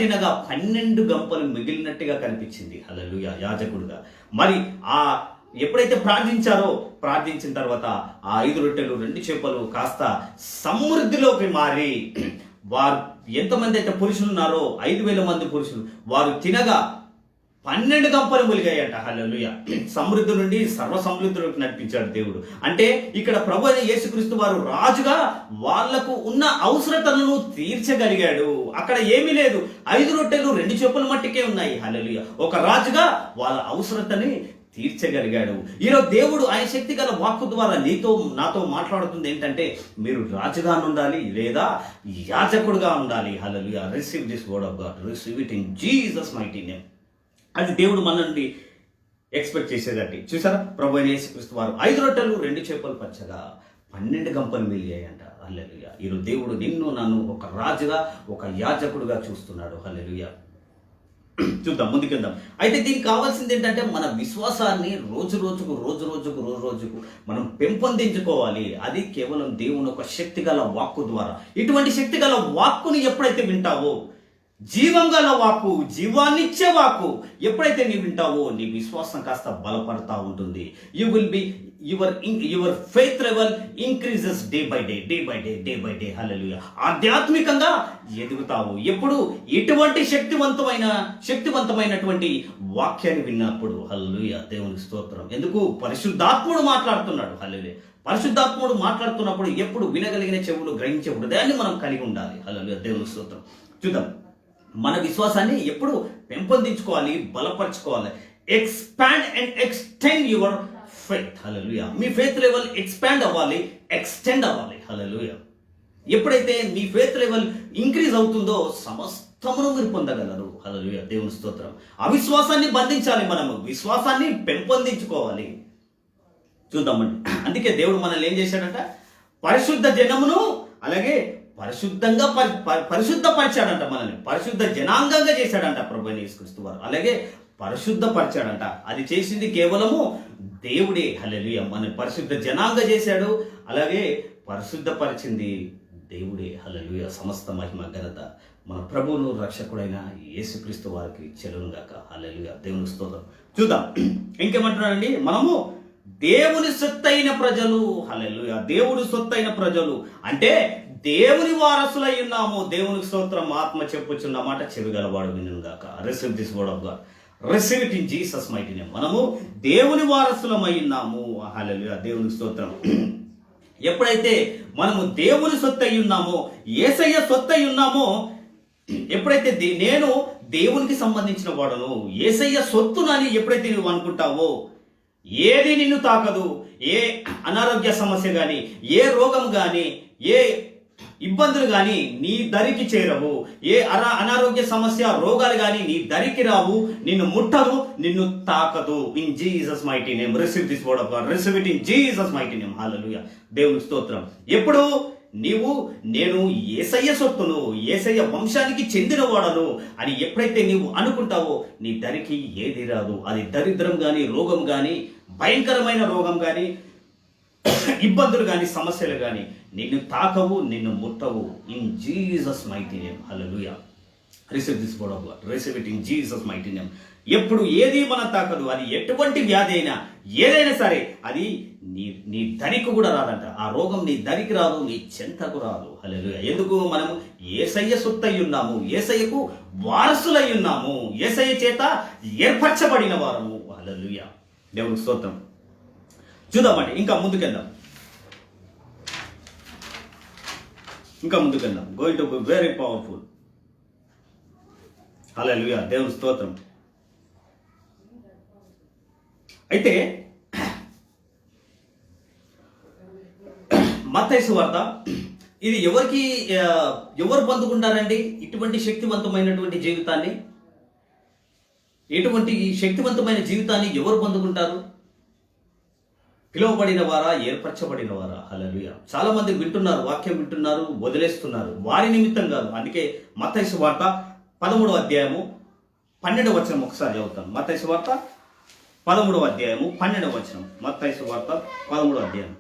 [SPEAKER 1] 12 గంపలు మిగిలినట్టుగా కనిపించింది. హల్లెలూయా. యాజకుడుగా మరి ఎప్పుడైతే ప్రార్థించిన తర్వాత ఆ 5 రొట్టెలు 2 చేపలు కాస్త సమృద్ధిలోకి మారి, వారు ఎంతమంది అయితే పురుషులు ఉన్నారో 5,000 మంది పురుషులు, వారు తినగా 12 గంపలు ములిగాయంట. హల్లెలూయా. సమృద్ధి నుండి సర్వ సమృద్ధిలోకి నడిపించాడు దేవుడు. అంటే ఇక్కడ ప్రభు అయిన యేసుక్రీస్తు వారు రాజుగా వాళ్లకు ఉన్న అవసరతలను తీర్చగలిగాడు. అక్కడ ఏమీ లేదు, 5 రొట్టెలు 2 చేపలు మట్టికే ఉన్నాయి. హల్లెలూయా. ఒక రాజుగా వాళ్ళ అవసరతని తీర్చగలిగాడు. ఈరోజు దేవుడు ఆయన శక్తి గల వాక్కు ద్వారా నాతో మాట్లాడుతుంది ఏంటంటే, మీరు రాజుగా ఉండాలి, లేదా యాజకుడుగా ఉండాలి. Hallelujah. Receive this word of God, receive it in Jesus mighty name. అది దేవుడు మన నుండి ఎక్స్పెక్ట్ చేసేదండి. చూసారా, ప్రభు అయిన యేసుక్రీస్తు వారు 5 రొట్టెలు 2 చేపలు పచ్చగా 12 గంపలు మిలిగాయంట. హల్లెలూయా. ఈరోజు దేవుడు నన్ను ఒక రాజుగా, ఒక యాజకుడుగా చూస్తున్నాడు. హల్లెలూయా. చూద్దాం, ముందుకెళ్దాం. అయితే దీనికి కావాల్సింది ఏంటంటే, మన విశ్వాసాన్ని రోజు రోజుకు మనం పెంపొందించుకోవాలి. అది కేవలం దేవుని ఒక శక్తిగల వాక్కు ద్వారా. ఇటువంటి శక్తిగల వాక్కుని ఎప్పుడైతే వింటావో, జీవం గల వాక్కు, జీవాన్నిచ్చే వాక్కు ఎప్పుడైతే నీవు వింటావో నీ విశ్వాసం కాస్త బలపడతా ఉంటుంది. You will be your faith level increases day by day. Hallelujah. ఆధ్యాత్మికంగా ఎదుగుతావు ఎప్పుడు ఎటువంటి శక్తివంతమైనటువంటి వాక్యాన్ని విన్నప్పుడు. హల్లెలూయా, దేవునికి స్తోత్రం. ఎందుకు? పరిశుద్ధాత్ముడు మాట్లాడుతున్నాడు. హల్లెలూయా. పరిశుద్ధాత్ముడు మాట్లాడుతున్నప్పుడు ఎప్పుడు వినగలిగిన చెవులు, గ్రహించే హృదయాన్ని మనం కలిగి ఉండాలి. హల్లెలూయా, దేవునికి స్తోత్రం. చూద్దాం, మన విశ్వాసాన్ని ఎప్పుడు పెంపొందించుకోవాలి, బలపరచుకోవాలి. Expand and extend your faith. Hallelujah. మీ ఫెయిత్ లెవెల్ ఎక్స్పాండ్ అవ్వాలి, ఎక్స్టెండ్ అవ్వాలి. హల్లెలూయా. ఎప్పుడైతే మీ ఫెయిత్ లెవెల్ ఇంక్రీజ్ అవుతుందో సమస్తమును మీరు పొందగలరు. హల్లెలూయా, దేవుని స్తోత్రం. అవిశ్వాసాన్ని బంధించాలి, మనము విశ్వాసాన్ని పెంపొందించుకోవాలి. చూద్దామండి. అందుకే దేవుడు మనల్ని ఏం చేశాడంట? పరిశుద్ధ జనమును అలాగే పరిశుద్ధంగా పరిశుద్ధపరిచాడంట. మనల్ని పరిశుద్ధ జనాంగంగా చేశాడంట ప్రభువైన యేసుక్రీస్తు వారు. అలాగే పరిశుద్ధపరిచాడంట. అది చేసింది కేవలము దేవుడే. హల్లెలూయా. మన పరిశుద్ధ జనాంగ చేశాడు, అలాగే పరిశుద్ధపరిచింది దేవుడే. హల్లెలూయా. సమస్త మహిమ ఘనత మన ప్రభువును రక్షకుడైన యేసుక్రీస్తు వారికి చెలును గాక. హల్లెలూయా, దేవుని స్తోత్రం. చూద్దాం ఇంకేమంటున్నాడండి. మనము దేవుని సొత్తైన ప్రజలు. హల్లెలూయా. దేవుని సొత్తైన ప్రజలు అంటే దేవుని వారసులై ఉన్నాము. దేవునికి స్తోత్రం. ఆత్మ చెప్పుచున్న మాట చెవిగలవాడు వినును గాక. Receive this word of God. Receive it in Jesus mighty name. మనము దేవుని వారసులమై ఉన్నాము. హల్లెలూయా, దేవునికి స్తోత్రం. ఎప్పుడైతే మనము దేవుని సొత్తై ఉన్నామో, యేసయ్య సొత్తై ఉన్నామో, ఎప్పుడైతే నేను దేవునికి సంబంధించిన వాడను, యేసయ్య సొత్తునని ఎప్పుడైతే నువ్వు అనుకుంటావో ఏది నిన్ను తాకదు. ఏ అనారోగ్య సమస్య కానీ, ఏ రోగం కానీ, ఏ ఇబ్బందులు కానీ నీ దరికి చేరవు. ఏ అనారోగ్య సమస్య, రోగాలు కానీ నీ దరికి రావు, నిన్ను ముట్టదు, నిన్ను తాకదు. In Jesus mighty name. Receive this word of God. Receive it in Jesus mighty name. Hallelujah, దేవుని స్తోత్రం. ఎప్పుడు నేను యేసయ్య సొత్తును, యేసయ్య వంశానికి చెందిన వాడను అని ఎప్పుడైతే నీవు అనుకుంటావో నీ దరికి ఏది రాదు. అది దరిద్రం కానీ, రోగం కానీ, భయంకరమైన రోగం కానీ, ఇబ్బందులు కానీ, సమస్యలు కానీ నిన్ను తాకవు, నిన్ను ముట్టవు. In Jesus mighty name. Hallelujah. Receive this word of God. Receive it in Jesus mighty name. ఎప్పుడు ఏది మనం తాకదు. అది ఎటువంటి వ్యాధి అయినా, ఏదైనా సరే అది నీ దరికి కూడా రాదంట. ఆ రోగం నీ దరికి రాదు, నీ చెంతకు రాదు. హల్లెలూయా. ఎందుకు? మనము యేసయ్య సొత్తై ఉన్నాము, యేసయ్యకు వారసులై ఉన్నాము, యేసయ్య చేత ఏర్పరచబడిన వారము. హల్లెలూయా, దేవునికి స్తోత్రం. చూద్దామండి, ఇంకా ముందుకెళ్దాం. Going to be very powerful. Hallelujah, దేవుని స్తోత్రం. అయితే మత్తయి సువార్త ఇది ఎవరు పొందుకుంటారండి? ఇటువంటి శక్తివంతమైనటువంటి జీవితాన్ని, ఎటువంటి శక్తివంతమైన జీవితాన్ని ఎవరు పొందుకుంటారు? పిలువబడిన వారా, ఏర్పరచబడిన వారా? హల్లెలూయా. చాలా మంది వింటున్నారు, వాక్యం వింటున్నారు, వదిలేస్తున్నారు. వారి నిమిత్తం కాదు. అందుకే మత్తయి సువార్త 13వ అధ్యాయము 12వ వచనం ఒకసారి చదువుతాను. మత్తయి సువార్త 13వ అధ్యాయము 12వ వచనం. మత్తయి సువార్త 13వ అధ్యాయం.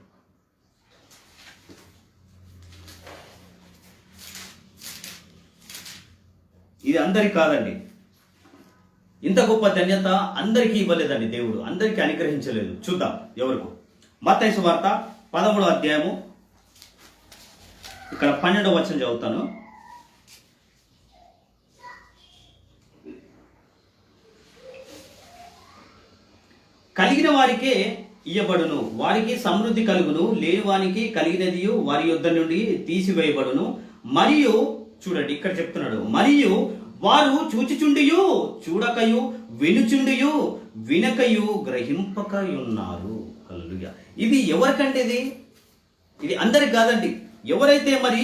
[SPEAKER 1] ఇది అందరికి కాదండి. ఇంత గొప్ప ధన్యత అందరికీ ఇవ్వలేదండి దేవుడు, అందరికీ అనుగ్రహించలేదు. చూద్దాం ఎవరికి. మత్తయి సువార్త 13వ అధ్యాయము ఇక్కడ 12వ వచనం చదువుతాను. కలిగిన వారికే ఇయ్యబడును, వారికి సమృద్ధి కలుగును, లేని వానికి కలిగినది వారి యొద్ద నుండి తీసివేయబడును. మరియు చూడండి ఇక్కడ చెప్తున్నాడు, మరియు వారు చూచుచుండియు చూడకయు, వినుచుండియు వినకయు, గ్రహింపకయున్నారు. హల్లెలూయా. ఇది ఎవరికంటే ఇది అందరికి కాదండి. ఎవరైతే మరి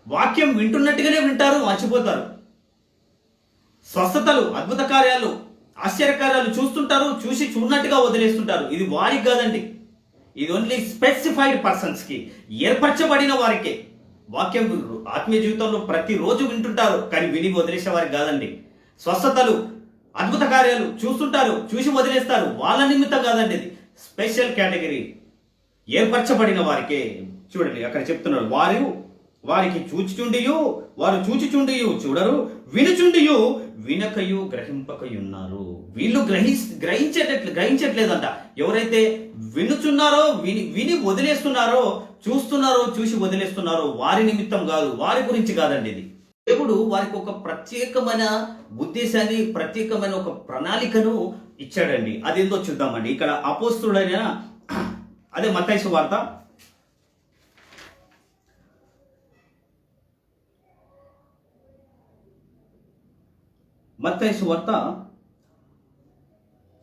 [SPEAKER 1] వాక్యం వింటున్నట్టుగానే వింటారు, మర్చిపోతారు. స్వస్థతలు, అద్భుత కార్యాలు, ఆశ్చర్యకార్యాలు చూస్తుంటారు, చూసి చూడనట్టుగా వదిలేస్తుంటారు. ఇది వారికి కాదండి. ఇది ఓన్లీ స్పెసిఫైడ్ పర్సన్స్ కి, ఏర్పరచబడిన వారికే. వాక్యం ఆత్మీయ జీవితంలో ప్రతిరోజు వింటుంటారు, కానీ విని వదిలేసే వారికి కాదండి. స్వస్థతలు, అద్భుత కార్యాలు చూస్తుంటారు, చూసి వదిలేస్తారు. వాళ్ళ నిమిత్తం కాదండి. ఇది స్పెషల్ కేటగిరీ, ఏర్పరచబడిన వారికే. చూడండి అక్కడ చెప్తున్నారు, వారికి చూచుచుండియు వారు చూచుచుండియు చూడరు, వినుచుండియు వినకయు గ్రహింపకయున్నారు. వీళ్ళు గ్రహించట్లేదంట. ఎవరైతే వినుచున్నారో, విని వదిలేస్తున్నారో, చూస్తున్నారో, చూసి వదిలేస్తున్నారో వారి నిమిత్తం కాదు, వారి గురించి కాదండి ఇది. దేవుడు వారికి ఒక ప్రత్యేకమైన ఉద్దేశాన్ని, ప్రత్యేకమైన ఒక ప్రణాళికను ఇచ్చాడండి. అదేందో చూద్దామండి. ఇక్కడ అపోస్తుడైన అదే మత్తయి సువార్త మత్తయి సువార్త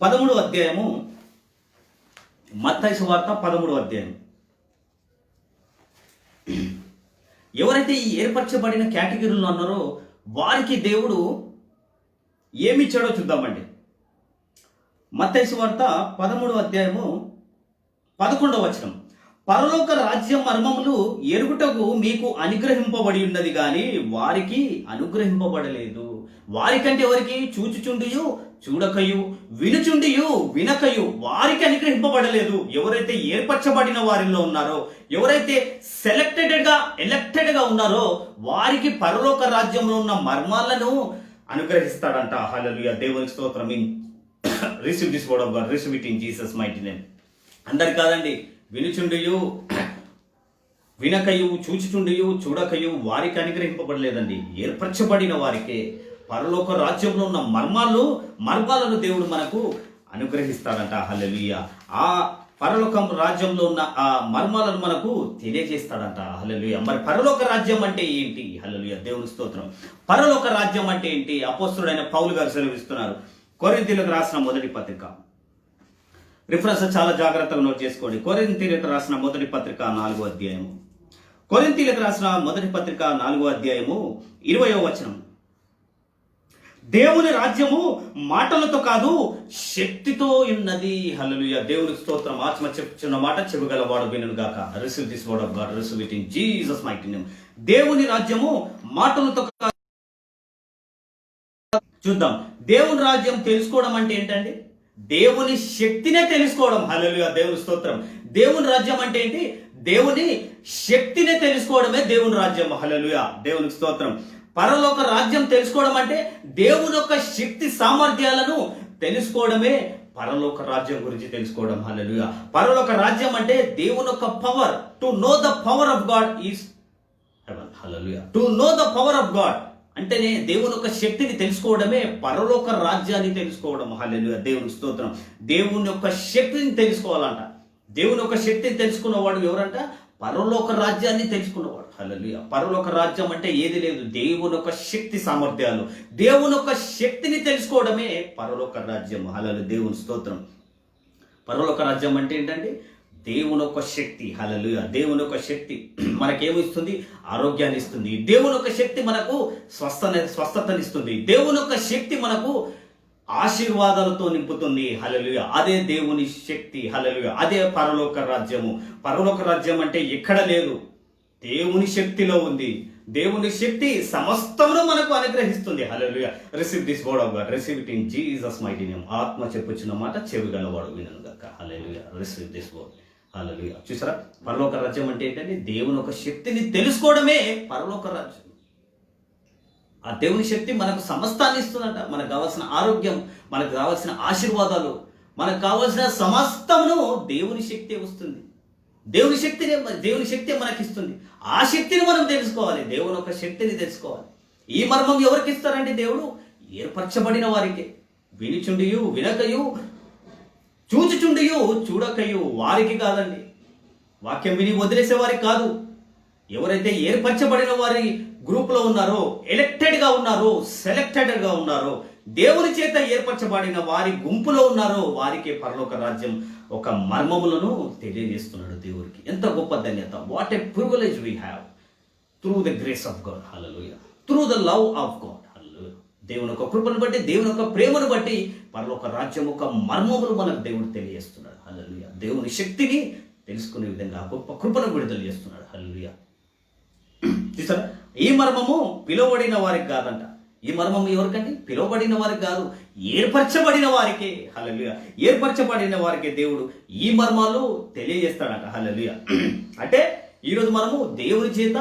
[SPEAKER 1] 13వ అధ్యాయము. మత్తయి సువార్త 13వ అధ్యాయం. ఎవరైతే ఈ ఏర్పరచబడిన కేటగిరీలో ఉన్నారో వారికి దేవుడు ఏమిచ్చాడో చూద్దామండి. మత్తయి సువార్త 13వ అధ్యాయము 11వ వచనం. పరలోక రాజ్యం మర్మములు ఎరుగుటకు మీకు అనుగ్రహింపబడి ఉన్నది కానీ వారికి అనుగ్రహింపబడలేదు. వారికంటే ఎవరికి? చూచుచుండియు చూడకయు, వినుచుండియు వినకయు వారికి అనుగ్రహింపబడలేదు. ఎవరైతే ఏర్పరచబడిన వారిలో ఉన్నారో, ఎవరైతే ఎలెక్టెడ్గా ఉన్నారో వారికి పరలోక రాజ్యంలో ఉన్న మర్మాలను అనుగ్రహిస్తాడంట. హల్లెలూయా, దేవునికి స్తోత్రం. Receive this word of God, receive it in Jesus mighty name. అందరు కాదండి, వినుచుండియు వినకయు, చూచుచుండియు చూడకయు వారికి అనుగ్రహింపబడలేదండి. ఏర్పరచబడిన వారికే పరలోక రాజ్యంలో ఉన్న మర్మాలను దేవుడు మనకు అనుగ్రహిస్తాడంట. హల్లెలూయా. ఆ పరలోక రాజ్యంలో ఉన్న ఆ మర్మాలను మనకు తెలియజేస్తాడంట. హల్లెలూయా. మరి పరలోక రాజ్యం అంటే ఏంటి? హల్లెలూయా, దేవుని స్తోత్రం. పరలోక రాజ్యం అంటే ఏంటి? అపోస్తలుడైన పౌలు గారు సెలవిస్తున్నారు. కొరింథీయులకు రాసిన మొదటి పత్రిక, రిఫరెన్స్ చాలా జాగ్రత్తగా నోట్ చేసుకోండి. కొరింథీయులకు రాసిన మొదటి పత్రిక 4వ అధ్యాయము. కొరింథీయులకు రాసిన మొదటి పత్రిక 4వ అధ్యాయము 20వ వచనం. దేవుని రాజ్యము మాటలతో కాదు శక్తితో ఉన్నది. హల్లెలూయా, దేవునికి స్తోత్రం. ఆత్మ చెప్పుచున్న మాట చెవిగలవాడు వినును గాక. Receive this word of God, receive it in Jesus mighty name. దేవుని రాజ్యము మాటలతో కాదు. చూద్దాం, దేవుని రాజ్యం తెలుసుకోవడం అంటే ఏంటండి? దేవుని శక్తినే తెలుసుకోవడం. హల్లెలూయా, దేవుని స్తోత్రం. దేవుని రాజ్యం అంటే ఏంటి? దేవుని శక్తినే తెలుసుకోవడమే దేవుని రాజ్యం. హల్లెలూయా, దేవునికి స్తోత్రం. పరలోక రాజ్యం తెలుసుకోవడం అంటే దేవుని యొక్క శక్తి సామర్థ్యాలను తెలుసుకోవడమే పరలోక రాజ్యం గురించి తెలుసుకోవడం. హల్లెలూయా. పరలోక రాజ్యం అంటే దేవుని యొక్క power. To know the power of God is heaven. Hallelujah. To know the power of God అంటేనే దేవుని యొక్క శక్తిని తెలుసుకోవడమే పరలోక రాజ్యాన్ని తెలుసుకోవడం. హల్లెలూయా, దేవుని స్తోత్రం. దేవుని యొక్క శక్తిని తెలుసుకోవాలంట. దేవుని యొక్క శక్తిని తెలుసుకున్నవాడు ఎవరంట? పరలోక రాజ్యాన్ని తెలుసుకున్నవాడు. హల్లెలూయా. పరలోక రాజ్యం అంటే ఏది లేదు, దేవుని యొక్క శక్తి సామర్థ్యాలు, దేవుని యొక్క శక్తిని తెలుసుకోవడమే పరలోక రాజ్యం. హల్లెలూయా, దేవుని స్తోత్రం. పరలోక రాజ్యం అంటే ఏంటంటే దేవుని యొక్క శక్తి. హల్లెలూయా. దేవుని యొక్క శక్తి మనకేమిస్తుంది? ఆరోగ్యాన్ని ఇస్తుంది. దేవుని యొక్క శక్తి మనకు స్వస్థతనిస్తుంది. దేవుని యొక్క శక్తి మనకు ఆశీర్వాదాలతో నింపుతుంది. హల్లెలూయా. అదే దేవుని శక్తి. హల్లెలూయా. అదే పరలోక రాజ్యము. పరలోక రాజ్యం అంటే ఎక్కడ లేదు, దేవుని శక్తిలో ఉంది. దేవుని శక్తి సమస్తమును మనకు అనుగ్రహిస్తుంది. Hallelujah. Receive this word of God, receive it in Jesus mighty name. ఆత్మ చెప్పుచున్న మాట చెవిగలవాడు వినను గాక. Hallelujah. Receive this word. Hallelujah. చూసారా, పరలోక రాజ్యం అంటే ఏంటంటే దేవుని ఒక శక్తిని తెలుసుకోవడమే పరలోక రాజ్యం. ఆ దేవుని శక్తి మనకు సమస్తాన్ని ఇస్తుందంట. మనకు కావాల్సిన ఆరోగ్యం, మనకు కావాల్సిన ఆశీర్వాదాలు, మనకు కావాల్సిన సమస్తమును దేవుని శక్తి వస్తుంది. దేవుని శక్తి మనకి ఇస్తుంది. ఆ శక్తిని మనం తెలుసుకోవాలి. దేవుని ఒక శక్తిని తెలుసుకోవాలి. ఈ మర్మం ఎవరికి ఇస్తారండి? దేవుడు ఏర్పరచబడిన వారికి. వినిచుండియు వినకయు, చూచుచుండియు చూడకయు వారికి కాదండి. వాక్యం విని వదిలేసే వారికి కాదు. ఎవరైతే ఏర్పరచబడిన వారి గ్రూప్లో ఉన్నారో, ఎలెక్టెడ్గా ఉన్నారో, సెలెక్టెడ్గా ఉన్నారో, దేవుని చేత ఏర్పరచబడిన వారి గుంపులో ఉన్నారో వారికి పరలోక రాజ్యం ఒక మర్మములను తెలియజేస్తున్నాడు దేవుడికి. ఎంత గొప్ప ధన్యత! What a privilege we have through the grace of God. Hallelujah. Through the love of God. Hallelujah. దేవుని యొక్క కృపను బట్టి, దేవుని యొక్క ప్రేమను బట్టి పరలోక రాజ్యం ఒక మర్మములు మనకు దేవుడు తెలియజేస్తున్నాడు. హల్లెలూయా. దేవుని శక్తిని తెలుసుకునే విధంగా గొప్ప కృపను విడుదల చేస్తున్నాడు. హల్లెలూయా. చూసారా, ఈ మర్మము పిలువబడిన వారికి కాదంట. ఈ మర్మం ఎవరికండి? పిలువబడిన వారికి కాదు, ఏర్పరచబడిన వారికే. హల్లెలూయా. ఏర్పరచబడిన వారికే దేవుడు ఈ మర్మాలు తెలియజేస్తాడంట. హల్లెలూయా. అంటే ఈరోజు మనము దేవుని చేత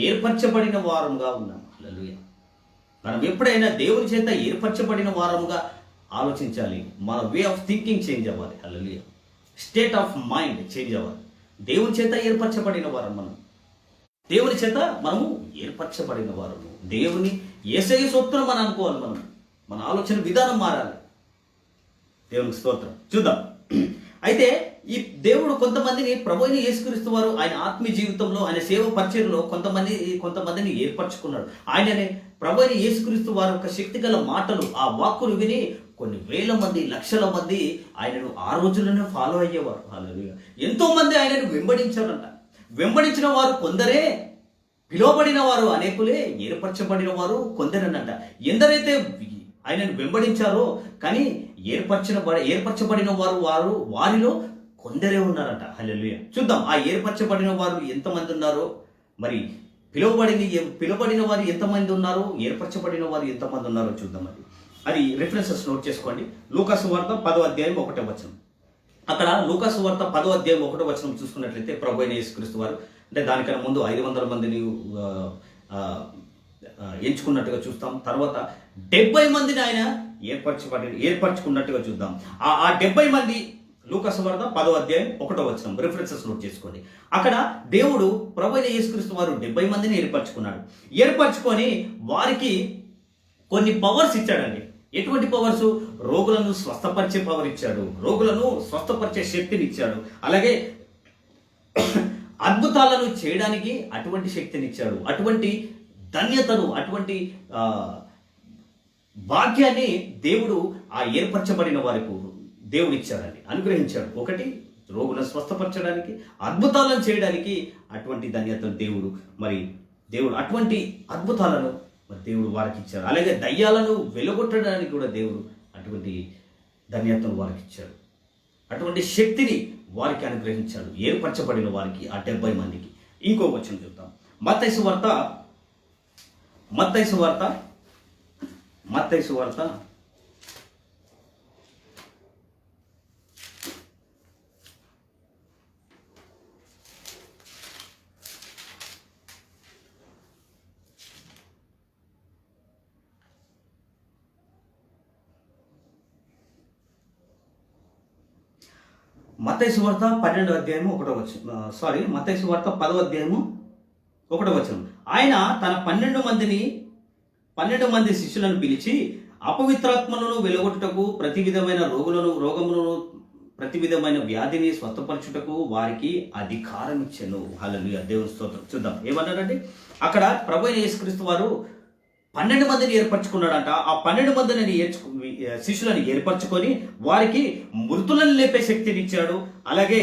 [SPEAKER 1] ఏర్పరచబడిన వారముగా ఉన్నాం. హల్లెలూయా. మనం ఎప్పుడైనా దేవుని చేత ఏర్పరచబడిన వారముగా ఆలోచించాలి. మన వే ఆఫ్ థింకింగ్ చేంజ్ అవ్వాలి. హల్లెలూయా. స్టేట్ ఆఫ్ మైండ్ చేంజ్ అవ్వాలి. దేవుని చేత ఏర్పరచబడిన వారం మనం. దేవుని చేత మనము ఏర్పరచబడిన వారము. దేవుని యేసయ్య సొత్తును మనం అనుకోవాలి. మన ఆలోచన విధానం మారాలి. దేవునికి స్తోత్రం. చూద్దాం. అయితే ఈ దేవుడు కొంతమందిని ప్రభువుని యేసుక్రీస్తు వారు ఆయన ఆత్మీయ జీవితంలో ఆయన సేవ పరిచర్యలో కొంతమందిని ఏర్పరచుకున్నాడు. ఆయననే ప్రభువుని యేసుక్రీస్తు వారి యొక్క శక్తిగల మాటలు, ఆ వాక్కును విని కొన్ని వేల మంది, లక్షల మంది ఆయనను ఆ రోజుల్లోనే ఫాలో అయ్యేవారు. హల్లెలూయా. ఎంతో మంది ఆయనను వెంబడించారంట. వెంబడించిన వారు కొందరే, పిలువబడిన వారు అనేకులే, ఏర్పరచబడిన వారు కొందరేనంట. ఎందరైతే ఆయనను వెంబడించారో కానీ ఏర్పరచబడిన వారిలో కొందరే ఉన్నారంట. హల్లెలూయా. చూద్దాం ఆ ఏర్పరచబడిన వారు ఎంతమంది ఉన్నారో, మరి పిలువబడిన వారు ఎంతమంది ఉన్నారు, ఏర్పరచబడిన వారు ఎంతమంది ఉన్నారో చూద్దాం. అది రిఫరెన్సెస్ నోట్ చేసుకోండి. లూకాసు వార్త 10వ అధ్యాయం 1వ వచనం. అక్కడ లూకాసు వార్త 10వ అధ్యాయం 1వ వచనం చూసుకున్నట్లయితే ప్రభు అయిన యేసుక్రీస్తు వారు అంటే దానికన్నా ముందు 500 మందిని ఎంచుకున్నట్టుగా చూస్తాం. తర్వాత 70 మందిని ఆయన ఏర్పరచుకున్నట్టుగా చూద్దాం. ఆ 70 మంది లూకాసు వార్త 10వ అధ్యాయం 1వ వచనం రిఫరెన్సెస్ నోట్ చేసుకోండి. అక్కడ దేవుడు ప్రభు అయిన యేసుక్రీస్తు వారు 70 మందిని ఏర్పరచుకున్నాడు. ఏర్పరచుకొని వారికి కొన్ని పవర్స్ ఇచ్చాడండి. ఎటువంటి పవర్స్? రోగులను స్వస్థపరిచే పవర్ ఇచ్చాడు. రోగులను స్వస్థపరిచే శక్తిని ఇచ్చాడు. అలాగే అద్భుతాలను చేయడానికి అటువంటి శక్తిని ఇచ్చాడు. అటువంటి ధన్యతను, అటువంటి భాగ్యాన్ని దేవుడు ఆ ఏర్పరచబడిన వారికి దేవుడు ఇచ్చాడని అనుగ్రహించాడు. ఒకటి, రోగులను స్వస్థపరచడానికి, అద్భుతాలను చేయడానికి అటువంటి ధన్యతను దేవుడు అటువంటి అద్భుతాలను దేవుడు వారికి ఇచ్చాడు. అలాగే దయ్యాలను వెలుగొట్టడానికి కూడా దేవుడు అటువంటి ధన్యతను వారికి ఇచ్చాడు. అటువంటి శక్తిని వారికి అనుగ్రహించాడు, ఏర్పరచబడిన వారికి, ఆ 70 మందికి. ఇంకో వచనం చూద్దాం. మత్తయి సువార్త 12వ అధ్యాయము 1వ వచనం. మత్తయి సువార్త 10వ అధ్యాయము 1వ వచనం. ఆయన తన 12 మంది శిష్యులను పిలిచి అపవిత్రాత్మలను వెలుగొట్టుటకు, ప్రతి విధమైన రోగములను ప్రతి విధమైన వ్యాధిని స్వస్థపరచుటకు వారికి అధికారం ఇచ్చెను. హల్లెలూయా. దేవుని స్తోత్రం. చూద్దాం ఏమన్నారంటే అక్కడ ప్రభు అయిన యేసుక్రీస్తు వారు 12 మందిని ఏర్పరచుకున్నాడంట. ఆ 12 మందిని శిష్యులను ఏర్పరచుకొని వారికి మృతులను లేపే శక్తిని ఇచ్చాడు. అలాగే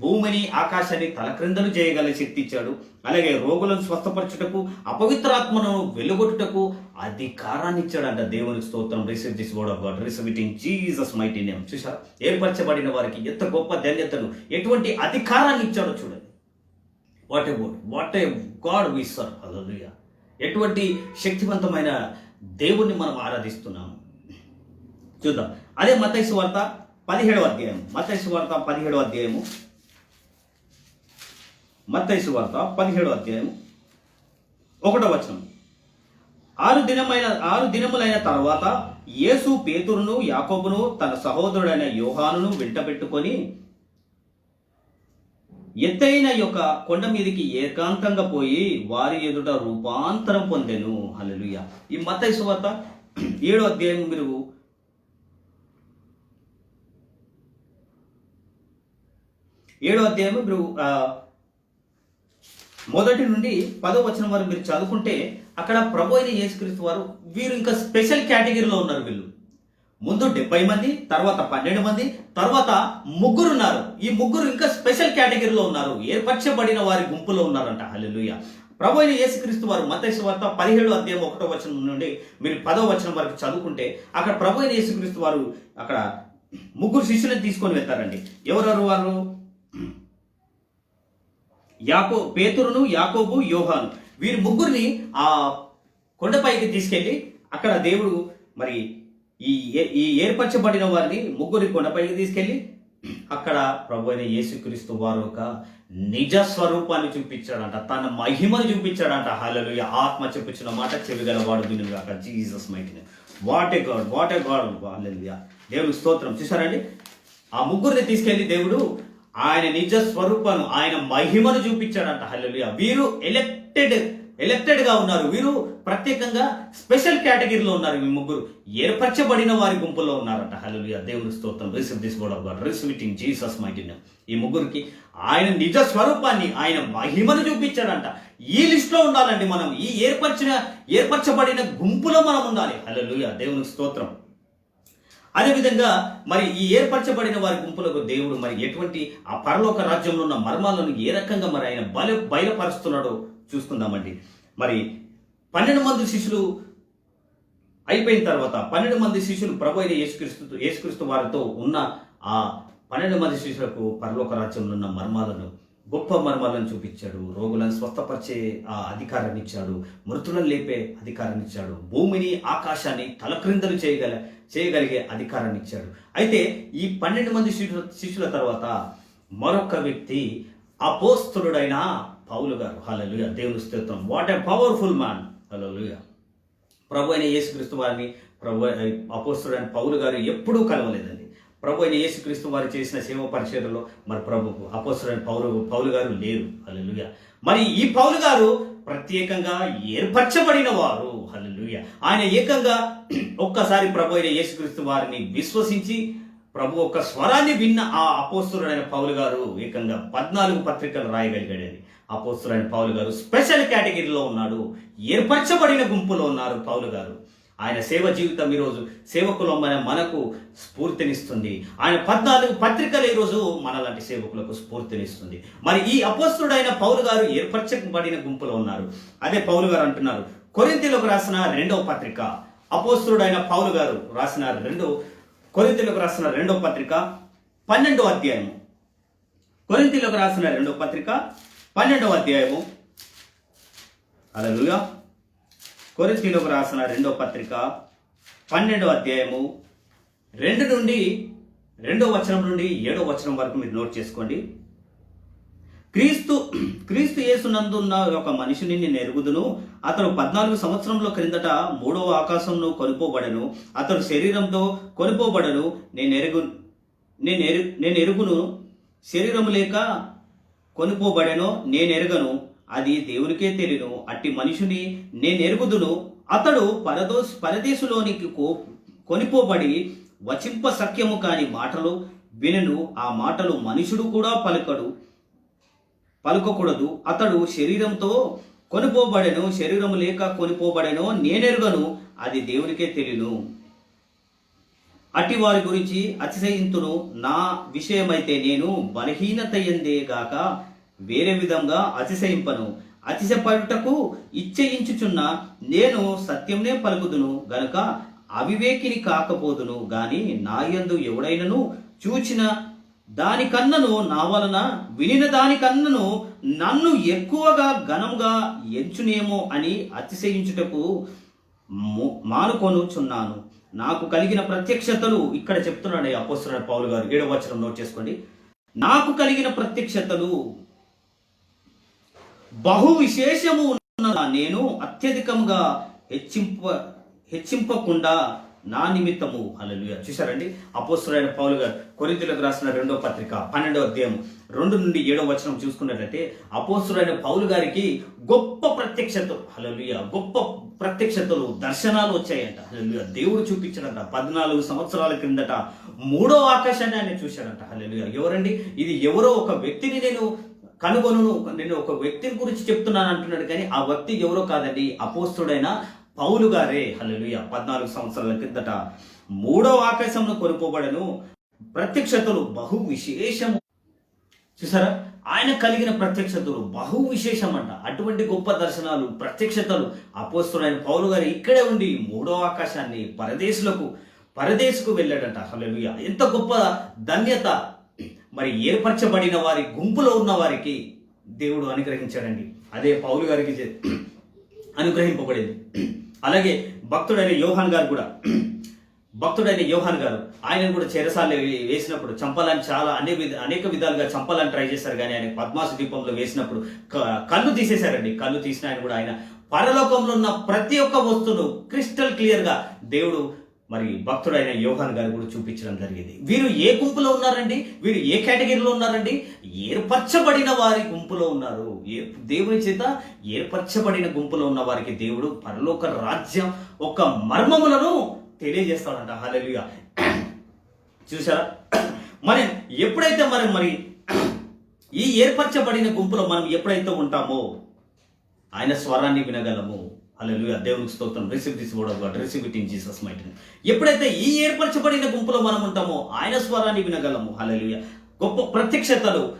[SPEAKER 1] భూమిని, ఆకాశాన్ని తలక్రిందలు చేయగల శక్తి ఇచ్చాడు. అలాగే రోగులను స్వస్థపరచుటకు, అపవిత్రాత్మను వెలుగొట్టుటకు అధికారాన్ని ఇచ్చాడంట. దేవునికి స్తోత్రం. Receive this word of God, receive it in Jesus mighty name. చూసారా, ఏర్పరచబడిన వారికి ఎంత గొప్ప ధన్యతను, ఎటువంటి అధికారాన్ని ఇచ్చాడో చూడండి. What a God we serve. Hallelujah. ఎటువంటి శక్తివంతమైన దేవుణ్ణి మనం ఆరాధిస్తున్నాము. చూద్దాం. అదే మత్తయి సువార్త 17వ అధ్యాయం. మత్తయి సువార్త 17వ అధ్యాయము 1వ వచనం. 6 దినములైన తర్వాత యేసు పేతురును, యాకోబును, తన సహోదరుడైన యోహానును వెంటబెట్టుకొని ఎత్తైన యొక్క కొండ మీదకి ఏకాంతంగా పోయి వారి ఎదుట రూపాంతరం పొందెను. హల్లెలూయా. ఈ మత్తయి సువార్త 7వ అధ్యాయం మీరు 7వ అధ్యాయం మీరు 1 నుండి 10వ వచనం వరకు మీరు చదువుకుంటే అక్కడ ప్రభు అయిన యేసుక్రీస్తు వారు వీరు ఇంకా స్పెషల్ కేటగిరీలో ఉన్నారు. వీళ్ళు ముందు 70 మంది, తర్వాత 12 మంది, తర్వాత 3 ఉన్నారు. ఈ 3 ఇంకా స్పెషల్ కేటగిరీలో ఉన్నారు, ఏర్పరచబడిన వారి గుంపులో ఉన్నారంట. హల్లెలూయా. ప్రభు అయిన యేసుక్రీస్తు వారు మత్తయి సువార్త 17వ అధ్యాయం 1వ వచనం నుండి మీరు 10వ వచనం వరకు చదువుకుంటే అక్కడ ప్రభు అయిన యేసుక్రీస్తు వారు అక్కడ 3 శిష్యులను తీసుకొని వెళ్తారండి. ఎవరెవరు వారు? పేతురును, యాకోబు, యోహాను. వీరి 3ని ఆ కొండపైకి తీసుకెళ్ళి అక్కడ దేవుడు మరి ఈ ఏర్పరచబడిన వారిని 3 కొండపైకి తీసుకెళ్ళి అక్కడ ప్రభు అయిన యేసుక్రీస్తు వారు ఒక నిజ స్వరూపాన్ని చూపించాడంట, తన మహిమను చూపించాడంట. హల్లెలూయా. ఆత్మ చెప్పుచున్న మాట చెవిగలవాడు వినుగాక. Jesus might name. What a God. Hallelujah. దేవుని స్తోత్రం. చూసారండి, ఆ ముగ్గురిని తీసుకెళ్లి దేవుడు ఆయన నిజ స్వరూపాన్ని, ఆయన మహిమను చూపించాడంట. హల్లెలూయా. వీరు ఎలక్టెడ్ గా ఉన్నారు, వీరు ప్రత్యేకంగా స్పెషల్ కేటగిరీలో ఉన్నారు. ఈ ముగ్గురు ఏర్పరచబడిన వారి గుంపులో ఉన్నారట. హల్లెలూయా. దేవుని స్తోత్రం. Receive this word of God, receive it in Jesus mighty name. ఈ ముగ్గురికి ఆయన నిజ స్వరూపాన్ని, ఆయన మహిమను చూపించాడంట. ఈ లిస్ట్ లో ఉండాలండి మనం, ఈ ఏర్పరచబడిన గుంపులో మనం ఉండాలి. హల్లెలూయా. దేవుని స్తోత్రం. అదేవిధంగా మరి ఈ ఏర్పరచబడిన వారి గుంపులకు దేవుడు మరి ఎటువంటి ఆ పరలోక రాజ్యంలో ఉన్న మర్మాలను ఏ రకంగా మరి ఆయన బయలుపరుస్తున్నాడో చూసుకుందామండి. మరి 12 మంది శిష్యులు అయిపోయిన తర్వాత 12 మంది శిష్యులు ప్రభు అయిన యేసుక్రీస్తు వారితో ఉన్న ఆ 12 మంది శిష్యులకు పరలోక రాజ్యంలో ఉన్న మర్మాలను, గొప్ప మర్మాలను చూపించాడు. రోగులను స్వస్థపరిచే ఆ అధికారాన్ని ఇచ్చాడు, మృతులను లేపే అధికారాన్ని ఇచ్చాడు, భూమిని ఆకాశాన్ని తలక్రిందలు చేయగలిగే అధికారాన్ని ఇచ్చాడు. అయితే ఈ 12 మంది శిష్యుల తర్వాత మరొక వ్యక్తి అపోస్తలుడైన పౌలు గారు. హల్లెలూయా. దేవుని స్తోత్రం. What a powerful man. Hallelujah. ప్రభు అయిన యేసుక్రీస్తు వారిని అపోస్తలుడైన పౌలు గారు ఎప్పుడూ కలవలేదండి. ప్రభు అయిన యేసుక్రీస్తు వారు చేసిన సేవ పరిచర్యలో మరి అపోస్తలుడైన పౌలు గారు లేరు. హల్లెలూయా. మరి ఈ పౌలు గారు ప్రత్యేకంగా ఏర్పరచబడిన వారు. హల్లెలూయా. ఆయన ఏకంగా ఒక్కసారి ప్రభు అయిన యేసుక్రీస్తు వారిని విశ్వసించి ప్రభు ఒక స్వరాన్ని విన్న ఆ అపోస్తలుడైన పౌలు గారు ఏకంగా 14 పత్రికలు రాయగలిగాడండి. అపోస్తలుడైన పౌలు గారు స్పెషల్ కేటగిరీలో ఉన్నాడు, ఏర్పరచబడిన గుంపులో ఉన్నారు పౌలు గారు. ఆయన సేవ జీవితం ఈరోజు సేవకులమైన మనకు స్ఫూర్తినిస్తుంది. ఆయన 14 పత్రికలు ఈరోజు మనలాంటి సేవకులకు స్ఫూర్తినిస్తుంది. మరి ఈ అపోస్తలుడైన పౌలు గారు ఏర్పరచబడిన గుంపులో ఉన్నారు. అదే పౌలు గారు అంటున్నారు, కొరింథీయులకు రాసిన 2వ పత్రిక, అపోస్తలుడైన పౌలు గారు రాసిన కొరింథీయులకు రాసిన 2వ పత్రిక 12వ అధ్యాయము. కొరింథీయులకు రాసిన 2వ పత్రిక 12వ అధ్యాయము. హల్లెలూయా. కొరింథీయులకు రాసిన 2వ పత్రిక 12వ అధ్యాయము 2వ వచనం నుండి 7వ వచనం వరకు మీరు నోట్ చేసుకోండి. క్రీస్తు యేసునందున్న ఒక మనిషిని నేను ఎరుగుదును. అతడు 14 సంవత్సరంలో క్రిందట 3వ ఆకాశంను కొనిపోబడను. అతడు శరీరంతో కొనిపోబడను. నేను ఎరుగును. శరీరము లేక కొనిపోబడెనో నేనెరగను, అది దేవునికే తెలియను. అట్టి మనుషుని నేను ఎరుగుదును. అతడు పరదేశులోనికి కొనిపోబడి వచింప సఖ్యము కాని మాటలు వినను. ఆ మాటలు మనుషుడు కూడా పలుకకూడదు. అతడు శరీరంతో కొనిపోబడెను. శరీరము లేక కొనిపోబడెనో నేనెరుగను, అది దేవునికే తెలియను. అట్టి వారి గురించి అతిశయింతును. నా విషయమైతే నేను బలహీనత ఎందే గాక వేరే విధంగా అతిశయింపను. అతిశపడుటకు ఇచ్చయించుచున్న నేను సత్యంనే పలుకుదును గనుక అవివేకిని కాకపోదును. గాని నా యందు ఎవడైనను చూచిన దానికన్నను, నా వలన వినిన దానికన్నను నన్ను ఎక్కువగా ఘనంగా ఎంచునేమో అని అతిశయించుటకు మానుకొనుచున్నాను. నాకు కలిగిన ప్రత్యక్షతలు, ఇక్కడ చెప్తున్నాడు అపోస్తలుడైన పౌలు గారు, 7వ వచనం నోట్ చేసుకోండి. నాకు కలిగిన ప్రత్యక్షతలు బహు విశేషము ఉన్న నేను అత్యధికంగా హెచ్చింపకుండా నా నిమిత్తము. హల్లెలూయా. చూశారండి, అపోస్తలుడైన పౌలు గారు కొరింథీయులకు రాసిన 2వ పత్రిక 12వ అధ్యాయం 2 నుండి 7వ వచనం చూసుకున్నట్లయితే అపోస్తలుడైన పౌలు గారికి గొప్ప ప్రత్యక్షతలు, హల్లెలూయా, గొప్ప ప్రత్యక్షతలు, దర్శనాలు వచ్చాయంట. హల్లెలూయా. దేవుడు చూపించాడంట. 14 సంవత్సరాల క్రిందట 3వ ఆకాశాన్ని ఆయన చూశాడంట. హల్లెలూయా. ఎవరండి ఇది? ఎవరో ఒక వ్యక్తిని నేను ఒక వ్యక్తిని గురించి చెప్తున్నాను అంటున్నాడు, కానీ ఆ వ్యక్తి ఎవరో కాదండి, అపోస్తలుడైన పౌలు గారే. హల్లెలూయా. 14 సంవత్సరాల కిందట 3వ ఆకాశంలో కొనిపోబడను. ప్రత్యక్షతలు బహు విశేషము. చూసారా, ఆయన కలిగిన ప్రత్యక్షతలు బహు విశేషం అంట. అటువంటి గొప్ప దర్శనాలు, ప్రత్యక్షతలు అపోస్తలుడైన పౌలు గారు ఇక్కడే ఉండి 3వ ఆకాశాన్ని పరదేశుకు వెళ్ళాడంట. హల్లెలూయా. ఎంత గొప్ప ధన్యత మరి ఏర్పరచబడిన వారి గుంపులో ఉన్న వారికి దేవుడు అనుగ్రహించాడండి. అదే పౌలు గారికి అనుగ్రహింపబడింది. అలాగే భక్తుడైన యోహాన్ గారు కూడా భక్తుడైన యోహాన్ గారు ఆయనను కూడా చెరసాల్లో వేసినప్పుడు చంపాలని చాలా అనేక విధాలుగా చంపాలని ట్రై చేశారు. కానీ ఆయన పద్మాసు దీపంలో వేసినప్పుడు కళ్ళు తీసేశారండి. కళ్ళు తీసిన ఆయన కూడా ఆయన పరలోకంలో ఉన్న ప్రతి ఒక్క వస్తువును క్రిస్టల్ క్లియర్ గా దేవుడు మరి భక్తుడైన యోహాన్ గారు కూడా చూపించడం జరిగింది. వీరు ఏ గుంపులో ఉన్నారండి? వీరు ఏ కేటగిరీలో ఉన్నారండి? ఏర్పరచబడిన వారి గుంపులో ఉన్నారు. దేవుని చేత ఏర్పరచబడిన గుంపులో ఉన్న వారికి దేవుడు పరలోక రాజ్యం ఒక మర్మములను తెలియజేస్తాడంట. హల్లెలూయా. చూసారా? మరి ఎప్పుడైతే మరి ఈ ఏర్పరచబడిన గుంపులో మనం ఎప్పుడైతే ఉంటామో ఆయన స్వరాన్ని వినగలము. హల్లెలూయా. దేవునికి స్తోత్రం. Receive this word of God, receive it in Jesus might name. ఎప్పుడైతే ఈ ఏర్పరచబడిన గుంపులో మనం ఉంటామో ఆయన స్వరాన్ని వినగలము. హల్లెలూయా. గొప్ప ప్రత్యక్షతలు,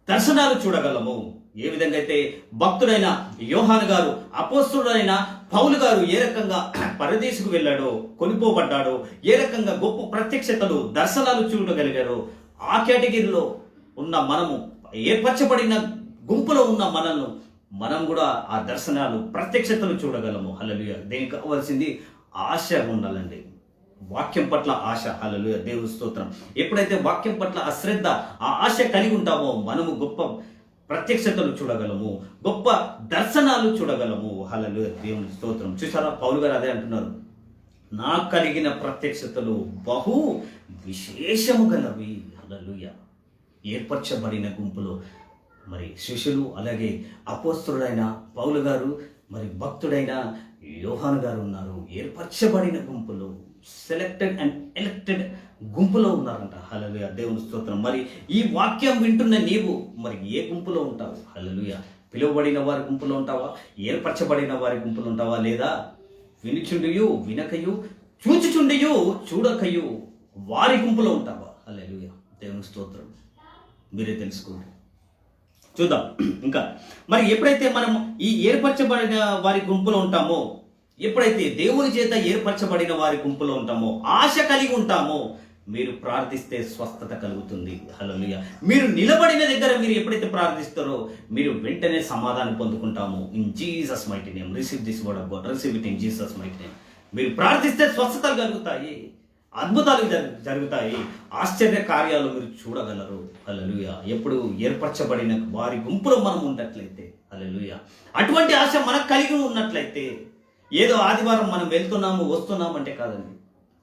[SPEAKER 1] దర్శనాలు చూడగలము. ఏ విధంగా అయితే భక్తుడైన యోహాను గారు, అపోస్తలుడైన పౌలు గారు ఏ రకంగా పరదేశకు వెళ్ళాడో, కొనిపోబడ్డాడో, ఏ రకంగా గొప్ప ప్రత్యక్షతలు, దర్శనాలు చూడగలిగారో, ఆ కేటగిరీలో ఉన్న మనము, ఏర్పరచబడిన గుంపులో ఉన్న మనల్ని మనం కూడా ఆ దర్శనాలు, ప్రత్యక్షతలు చూడగలము. హల్లెలూయా. దీనికి కావాల్సింది ఆశ ఉండాలండి. వాక్యం పట్ల ఆశ. హల్లెలూయా. దేవుని స్తోత్రం. ఎప్పుడైతే వాక్యం పట్ల అశ్రద్ధ, ఆ ఆశ కలిగి ఉంటామో మనము గొప్ప ప్రత్యక్షతలు చూడగలము, గొప్ప దర్శనాలు చూడగలము. హల్లెలూయా. దేవుని స్తోత్రం. చూసారా? పౌలు గారు అదే అంటున్నారు, నాకు కలిగిన ప్రత్యక్షతలు బహు విశేషము గలవి. హల్లెలూయా. ఏర్పరచబడిన గుంపులో మరి శిష్యులు, అలాగే అపోస్తలుడైన పౌలు గారు, మరి భక్తుడైన యోహాను గారు ఉన్నారు. ఏర్పరచబడిన గుంపులో, సెలెక్టెడ్ అండ్ ఎలెక్టెడ్ గుంపులో ఉన్నారంట. హల్లెలూయా. దేవుని స్తోత్రం. మరి ఈ వాక్యం వింటున్న నీవు మరి ఏ గుంపులో ఉంటావు? హల్లెలూయా. పిలువబడిన వారి గుంపులో ఉంటావా? ఏర్పరచబడిన వారి గుంపులో ఉంటావా? లేదా వినుచుండియు వినకయు, చూచుచుండియు చూడకయు వారి గుంపులో ఉంటావా? హల్లెలూయా. దేవుని స్తోత్రం. మీరే తెలుసుకోండి. చూద్దాం ఇంకా. మరి ఎప్పుడైతే మనం ఈ ఏర్పరచబడిన వారి గుంపులో ఉంటామో, ఎప్పుడైతే దేవుని చేత ఏర్పరచబడిన వారి గుంపులో ఉంటామో, ఆశ కలిగి ఉంటామో, మీరు ప్రార్థిస్తే స్వస్థత కలుగుతుంది. హల్లెలూయా. మీరు నిలబడిన దగ్గర మీరు ఎప్పుడైతే ప్రార్థిస్తారో మీరు వెంటనే సమాధానం పొందుకుంటాము. In Jesus mighty name. Receive this word of God, receive it in Jesus mighty name. మీరు ప్రార్థిస్తే స్వస్థతలు కలుగుతాయి, అద్భుతాలు జరుగుతాయి, ఆశ్చర్య కార్యాలు మీరు చూడగలరు. హల్లెలూయా. ఎప్పుడు ఏర్పరచబడిన వారి గుంపులో మనం ఉన్నట్లయితే, హల్లెలూయా, అటువంటి ఆశ మనకు కలిగి ఉన్నట్లయితే, ఏదో ఆదివారం మనం వెళ్తున్నాము వస్తున్నామంటే కాదండి,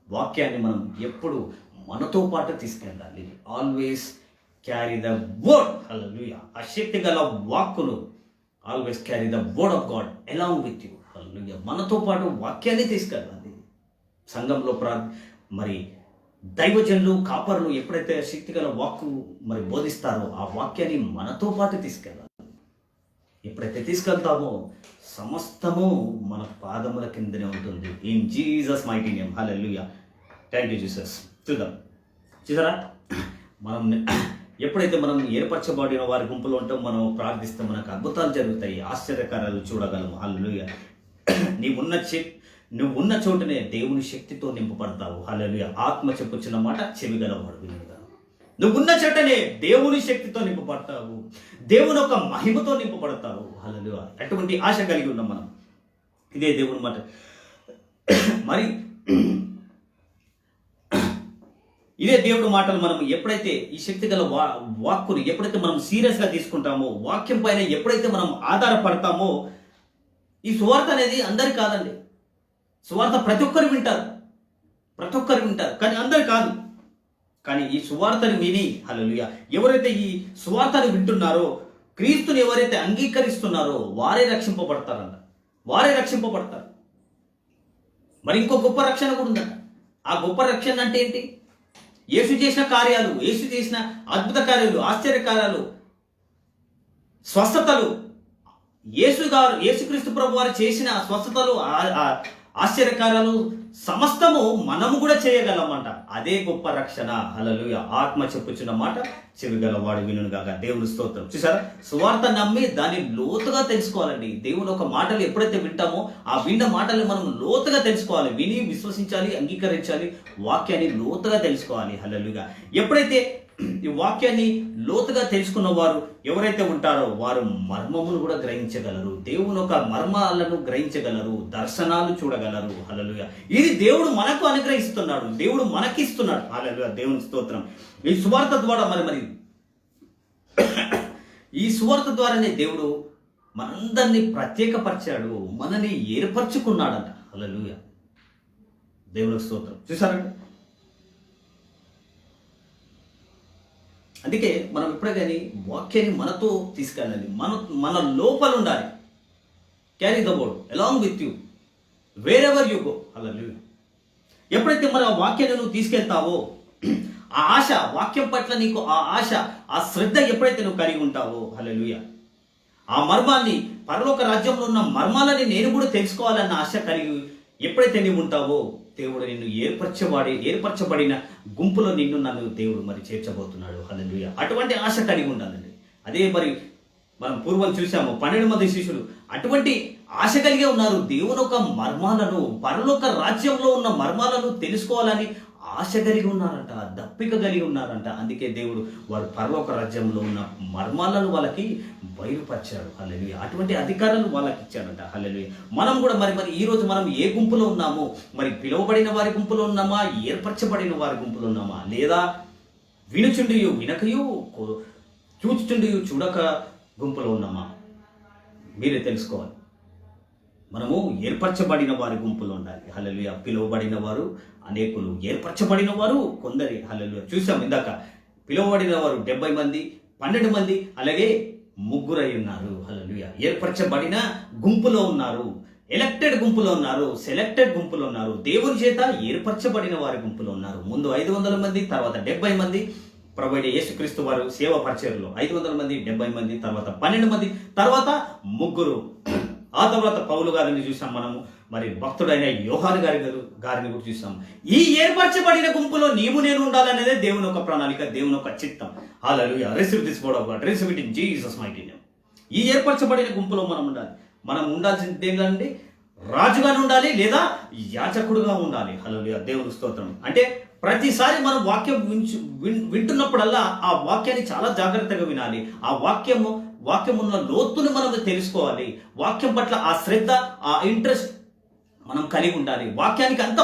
[SPEAKER 1] వాక్యాన్ని మనం ఎప్పుడు మనతో పాటు తీసుకెళ్ళాలి. Always carry the word. Hallelujah. ఆ శక్తి గల వాక్కును always carry the word of God along with you. Hallelujah. మనతో పాటు వాక్యాన్ని తీసుకెళ్ళాలి. సంఘంలో మరి దైవజనులు, కాపరులు ఎప్పుడైతే శక్తిగల వాక్కు మరి బోధిస్తారో ఆ వాక్యాన్ని మనతో పాటు తీసుకెళ్ళాలి. ఎప్పుడైతే తీసుకెళ్తామో సమస్తము మన పాదముల కిందనే ఉంటుంది. In Jesus mighty name. Hallelujah. Thank you Jesus. చూసారా? మనం ఎప్పుడైతే మనం ఏర్పరచబడిన వారి గుంపులో ఉంటాం, మనం ప్రార్థిస్తే మనకు అద్భుతాలు జరుగుతాయి, ఆశ్చర్యకారాలు చూడగలము. హల్లెలూయా. నువ్వు ఉన్న చోటనే దేవుని శక్తితో నింపబడతావు. హల్లెలూయా. ఆత్మ చెప్పుచున్న మాట చెవిగలవాడు వినుగా. నువ్వు ఉన్న చోటనే దేవుని శక్తితో నింపబడతావు, దేవుని ఒక మహిమతో నింపబడతావు. హల్లెలూయా. అటువంటి ఆశ కలిగి ఉన్నాం మనం. ఇదే దేవుని మాట. మరి ఇదే దేవుడి మాటలు మనం ఎప్పుడైతే ఈ శక్తి గల వాక్కుని ఎప్పుడైతే మనం సీరియస్గా తీసుకుంటామో, వాక్యం పైన ఎప్పుడైతే మనం ఆధారపడతామో, ఈ సువార్త అనేది అందరి కాదండి. సువార్త ప్రతి ఒక్కరు వింటారు, కానీ అందరు కాదు. కానీ ఈ సువార్తని విని, హల్లెలూయా, ఎవరైతే ఈ సువార్తని వింటున్నారో, క్రీస్తుని ఎవరైతే అంగీకరిస్తున్నారో వారే రక్షింపబడతారంట. మరి ఇంకో గొప్ప రక్షణ కూడా ఉందట. ఆ గొప్ప రక్షణ అంటే ఏంటి? యేసు చేసిన కార్యాలు, యేసు చేసిన అద్భుత కార్యాలు, ఆశ్చర్య కార్యాలు, స్వస్థతలు, యేసుక్రీస్తు ప్రభు వారు చేసిన స్వస్థతలు, ఆశ్చర్యకార్యాలు సమస్తము మనము కూడా చేయగలమంట. అదే గొప్ప రక్షణ. హల్లెలూయా. ఆత్మ చెప్పుచున్న మాట చెవిగలవాడు వినుగాక. దేవుని స్తోత్రం. చూసారా? సువార్త నమ్మి దాన్ని లోతుగా తెలుసుకోవాలండి. దేవుని ఒక మాటలు ఎప్పుడైతే వింటామో ఆ విన్న మాటలు మనం లోతుగా తెలుసుకోవాలి. విని విశ్వసించాలి, అంగీకరించాలి, వాక్యాన్ని లోతుగా తెలుసుకోవాలి. హల్లెలూయా. ఎప్పుడైతే ఈ వాక్యాన్ని లోతుగా తెలుసుకున్న వారు ఎవరైతే ఉంటారో వారు మర్మమును కూడా గ్రహించగలరు, దేవుని ఒక మర్మాలను గ్రహించగలరు, దర్శనాలు చూడగలరు. హల్లెలూయా. ఇది దేవుడు మనకు అనుగ్రహిస్తున్నాడు, దేవుడు మనకిస్తున్నాడు. హల్లెలూయా, దేవుని స్తోత్రం. ఈ సువార్త ద్వారా మరి ఈ సువార్త ద్వారానే దేవుడు మనందరినీ ప్రత్యేకపరిచాడు, మనని ఏర్పరచుకున్నాడంట. హల్లెలూయా, దేవునికి స్తోత్రం. చూసారండి, అందుకే మనం ఎప్పుడే కానీ వాక్యాన్ని మనతో తీసుకెళ్ళాలి, మన లోపల ఉండాలి. Carry the word along with you wherever you go. Hallelujah. ఎప్పుడైతే మన ఆ వాక్యాన్ని నువ్వు తీసుకెళ్తావో, ఆ ఆశ, వాక్యం పట్ల నీకు ఆ ఆశ, ఆ శ్రద్ధ ఎప్పుడైతే నువ్వు కలిగి ఉంటావో, హల్లెలూయా, ఆ మర్మాన్ని, పరలోక రాజ్యంలో ఉన్న మర్మాలని నేను కూడా తెలుసుకోవాలన్న ఆశ కలిగి ఎప్పుడైతే నీవు ఉంటావో, దేవుడు నిన్ను ఏర్పరచబడిన గుంపులో నన్ను దేవుడు మరి చేర్చబోతున్నాడు. హల్లెలూయా. అటువంటి ఆశ కలిగి ఉండాలండి. అదే మరి మనం పూర్వం చూసాము, 12 మంది శిష్యులు అటువంటి ఆశ కలిగే ఉన్నారు. దేవుని ఒక మర్మాలను, పరలోక రాజ్యంలో ఉన్న మర్మాలను తెలుసుకోవాలని ఆశ కలిగి ఉన్నారంట, దప్పిక కలిగి ఉన్నారంట. అందుకే దేవుడు వారు పరలోక రాజ్యంలో ఉన్న మర్మాలను వాళ్ళకి బయలుపరిచాడు. హల్లెలూయా. అటువంటి అధికారాలు వాళ్ళకి ఇచ్చాడంట. హల్లెలూయా. మనం కూడా మరి ఈరోజు మనం ఏ గుంపులో ఉన్నాము? మరి పిలువబడిన వారి గుంపులో ఉన్నామా, ఏర్పరచబడిన వారి గుంపులో ఉన్నామా, లేదా వినుచుండియు వినకయు, చూచుచుండియు చూడక గుంపులో ఉన్నామా? మీరే తెలుసుకోవాలి. మనము ఏర్పరచబడిన వారి గుంపులో ఉండాలి. హల్లెలూయా. పిలువబడిన వారు అనేకులు, ఏర్పరచబడిన వారు కొందరి. హల్లెలూయా. చూసాం ఇందాక, పిలువబడిన వారు 70 మంది, 12 మంది, అలాగే 3 ఉన్నారు. హల్లెలూయా. ఏర్పరచబడిన గుంపులో ఉన్నారు, ఎలక్టెడ్ గుంపులో ఉన్నారు, సెలెక్టెడ్ గుంపులో ఉన్నారు, దేవుని చేత ఏర్పరచబడిన వారి గుంపులో ఉన్నారు. ముందు 500 మంది, తర్వాత 70 మంది. ప్రభు అయిన యేసుక్రీస్తు వారు సేవ పరిచర్యలో 500 మంది, 70 మంది, తర్వాత 12 మంది, తర్వాత 3. ఆ తర్వాత పౌలు గారిని చూసాం మనము, మరి భక్తుడైన యోహాను గారిని కూడా చూసాం. ఈ ఏర్పరచబడిన గుంపులో నీవు నేను ఉండాలనేదే దేవుని ఒక ప్రణాళిక, దేవుని ఒక చిత్తం. Hallelujah. Receive this word of God, receive it in Jesus mighty name. ఈ ఏర్పరచబడిన గుంపులో మనం ఉండాలి. మనం ఉండాల్సింది ఏంటంటే రాజుగానే ఉండాలి, లేదా యాజకుడుగా ఉండాలి. హల్లెలూయా, దేవుని స్తోత్రం. అంటే ప్రతిసారి మనం వాక్యం వింటున్నప్పుడల్లా ఆ వాక్యాన్ని చాలా జాగ్రత్తగా వినాలి. ఆ వాక్యం ఉన్న లోతుని మనం తెలుసుకోవాలి. వాక్యం పట్ల ఆ శ్రద్ధ, ఆ ఇంట్రెస్ట్ మనం కలిగి ఉండాలి. వాక్యానికి అంత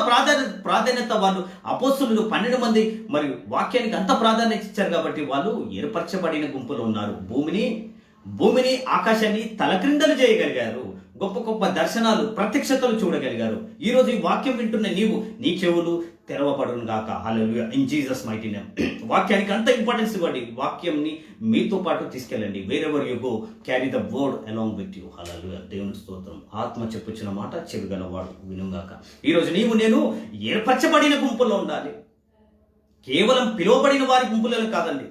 [SPEAKER 1] ప్రాధాన్యత వాళ్ళు అపోస్తలులు 12 మంది మరి వాక్యానికి అంత ప్రాధాన్యత ఇచ్చారు కాబట్టి వాళ్ళు ఏర్పరచబడిన గుంపులో ఉన్నారు. భూమిని ఆకాశాన్ని తలక్రిందలు చేయగలిగారు. గొప్ప గొప్ప దర్శనాలు, ప్రత్యక్షతలు చూడగలిగారు. ఈరోజు ఈ వాక్యం వింటున్న నీవు, నీ చెవులు తెరవబడును గాక. Hallelujah, in Jesus mighty name. వాక్యానికి అంత ఇంపార్టెన్స్ ఇవ్వండి. వాక్యంని మీతో పాటు తీసుకెళ్ళండి. Wherever you go, carry the word along with you. Hallelujah, దేవుని స్తోత్రం. ఆత్మ చెప్పుచున్న మాట చెవిగలవాడు వినుగాక. ఈరోజు నీవు నేను ఏర్పరచబడిన గుంపులో ఉండాలి. కేవలం పిలువబడిన వారి గుంపులో కాదండి,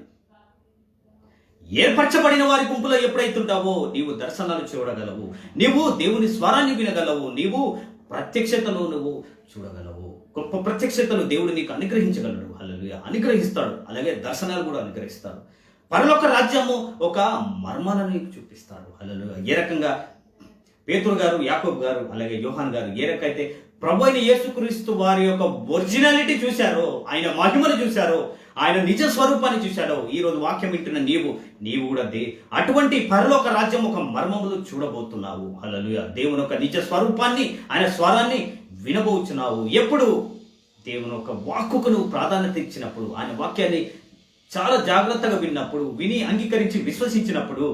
[SPEAKER 1] ఏర్పరచబడిన వారి గుంపులో ఎప్పుడైతే ఉంటావో నీవు దర్శనాలు చూడగలవు, నీవు దేవుని స్వరాన్ని వినగలవు, నీవు ప్రత్యక్షతలో నువ్వు చూడగలవు. గొప్ప ప్రత్యక్షతలు దేవుడు నీకు అనుగ్రహించగలడు. హల్లెలూయా, అనుగ్రహిస్తాడు. అలాగే దర్శనాలు కూడా అనుగ్రహిస్తాడు. పరలోక రాజ్యము ఒక మర్మాలను నీకు చూపిస్తాడు. హల్లెలూయా. ఏ రకంగా పేతురు గారు, యాకోబు గారు, అలాగే యోహాన్ గారు ఏ రకైతే ప్రభు అయిన యేసుక్రీస్తు వారి యొక్క ఒరిజినాలిటీ చూశారో, ఆయన మహిమను చూశారో, ఆయన నిజ స్వరూపాన్ని చూశాడో, ఈరోజు వాక్యం వింటున్న నీవు కూడా అటువంటి పరలోక రాజ్యం ఒక మర్మములు చూడబోతున్నావు. హల్లెలూయా. దేవుని ఒక నిజ స్వరూపాన్ని, ఆయన స్వరాన్ని వినబోచున్నావు. ఎప్పుడు దేవుని ఒక వాక్కుకు నువ్వు ప్రాధాన్యత ఇచ్చినప్పుడు, ఆయన వాక్యాన్ని చాలా జాగ్రత్తగా విన్నప్పుడు, విని అంగీకరించి విశ్వసించినప్పుడు,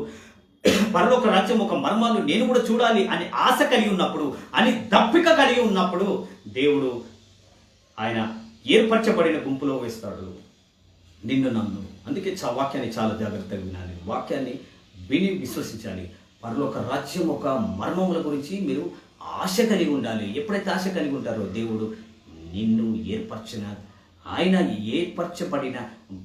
[SPEAKER 1] పరలోక రాజ్యం ఒక మర్మాలు నేను కూడా చూడాలి అని ఆశ కలిగి ఉన్నప్పుడు, అని దప్పిక కలిగి ఉన్నప్పుడు దేవుడు ఆయన ఏర్పరచబడిన గుంపులో వేస్తాడు నిన్ను నన్ను. అందుకే వాక్యాన్ని చాలా జాగ్రత్తగా వినాలి. వాక్యాన్ని విని విశ్వసించాలి. పరలోక రాజ్యం ఒక మర్మముల గురించి మీరు ఆశ కలిగి ఉండాలి. ఎప్పుడైతే ఆశ కలిగి ఉంటారో దేవుడు నిన్ను ఆయన ఏర్పరచబడిన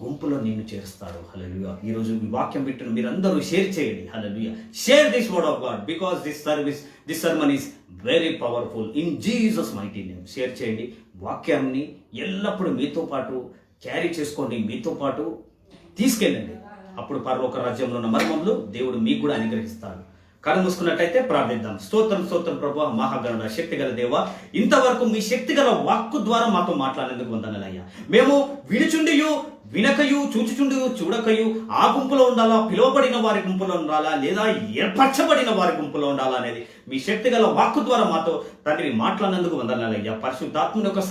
[SPEAKER 1] గుంపులో నిన్ను చేరుస్తాడు. హల్లెలూయా. ఈరోజు ఈ వాక్యం వింటున్న మీరందరూ షేర్ చేయండి. Hallelujah. Share this word of God because this sermon is very powerful in Jesus mighty name. Share చేయండి. వాక్యాన్ని ఎల్లప్పుడూ మీతో పాటు క్యారీ చేసుకోండి, మీతో పాటు తీసుకెళ్ళండి. అప్పుడు పరలోక రాజ్యంలో ఉన్న మర్మములు దేవుడు మీకు కూడా అనుగ్రహిస్తాడు. కళ్ళు మూసుకున్నట్టయితే ప్రార్థిద్దాం. స్తోత్రం స్తోత్రం ప్రభువా, మహాగణుడ, శక్తిగల దేవా, ఇంతవరకు మీ శక్తిగల వాక్కు ద్వారా మాతో మాట్లాడేందుకు వందనాలయ్యా. మేము వినకయు చూచుచుండు చూడకయు ఆ గుంపులో ఉండాలా, పిలువబడిన వారి గుంపులో ఉండాలా, లేదా ఏర్పరచబడిన వారి గుంపులో ఉండాలా అనేది మీ శక్తి గల వాక్కు ద్వారా మాతో తండ్రి మాట్లాడినందుకు వందనాలయ్యా. పరిశుద్ధాత్ముని యొక్క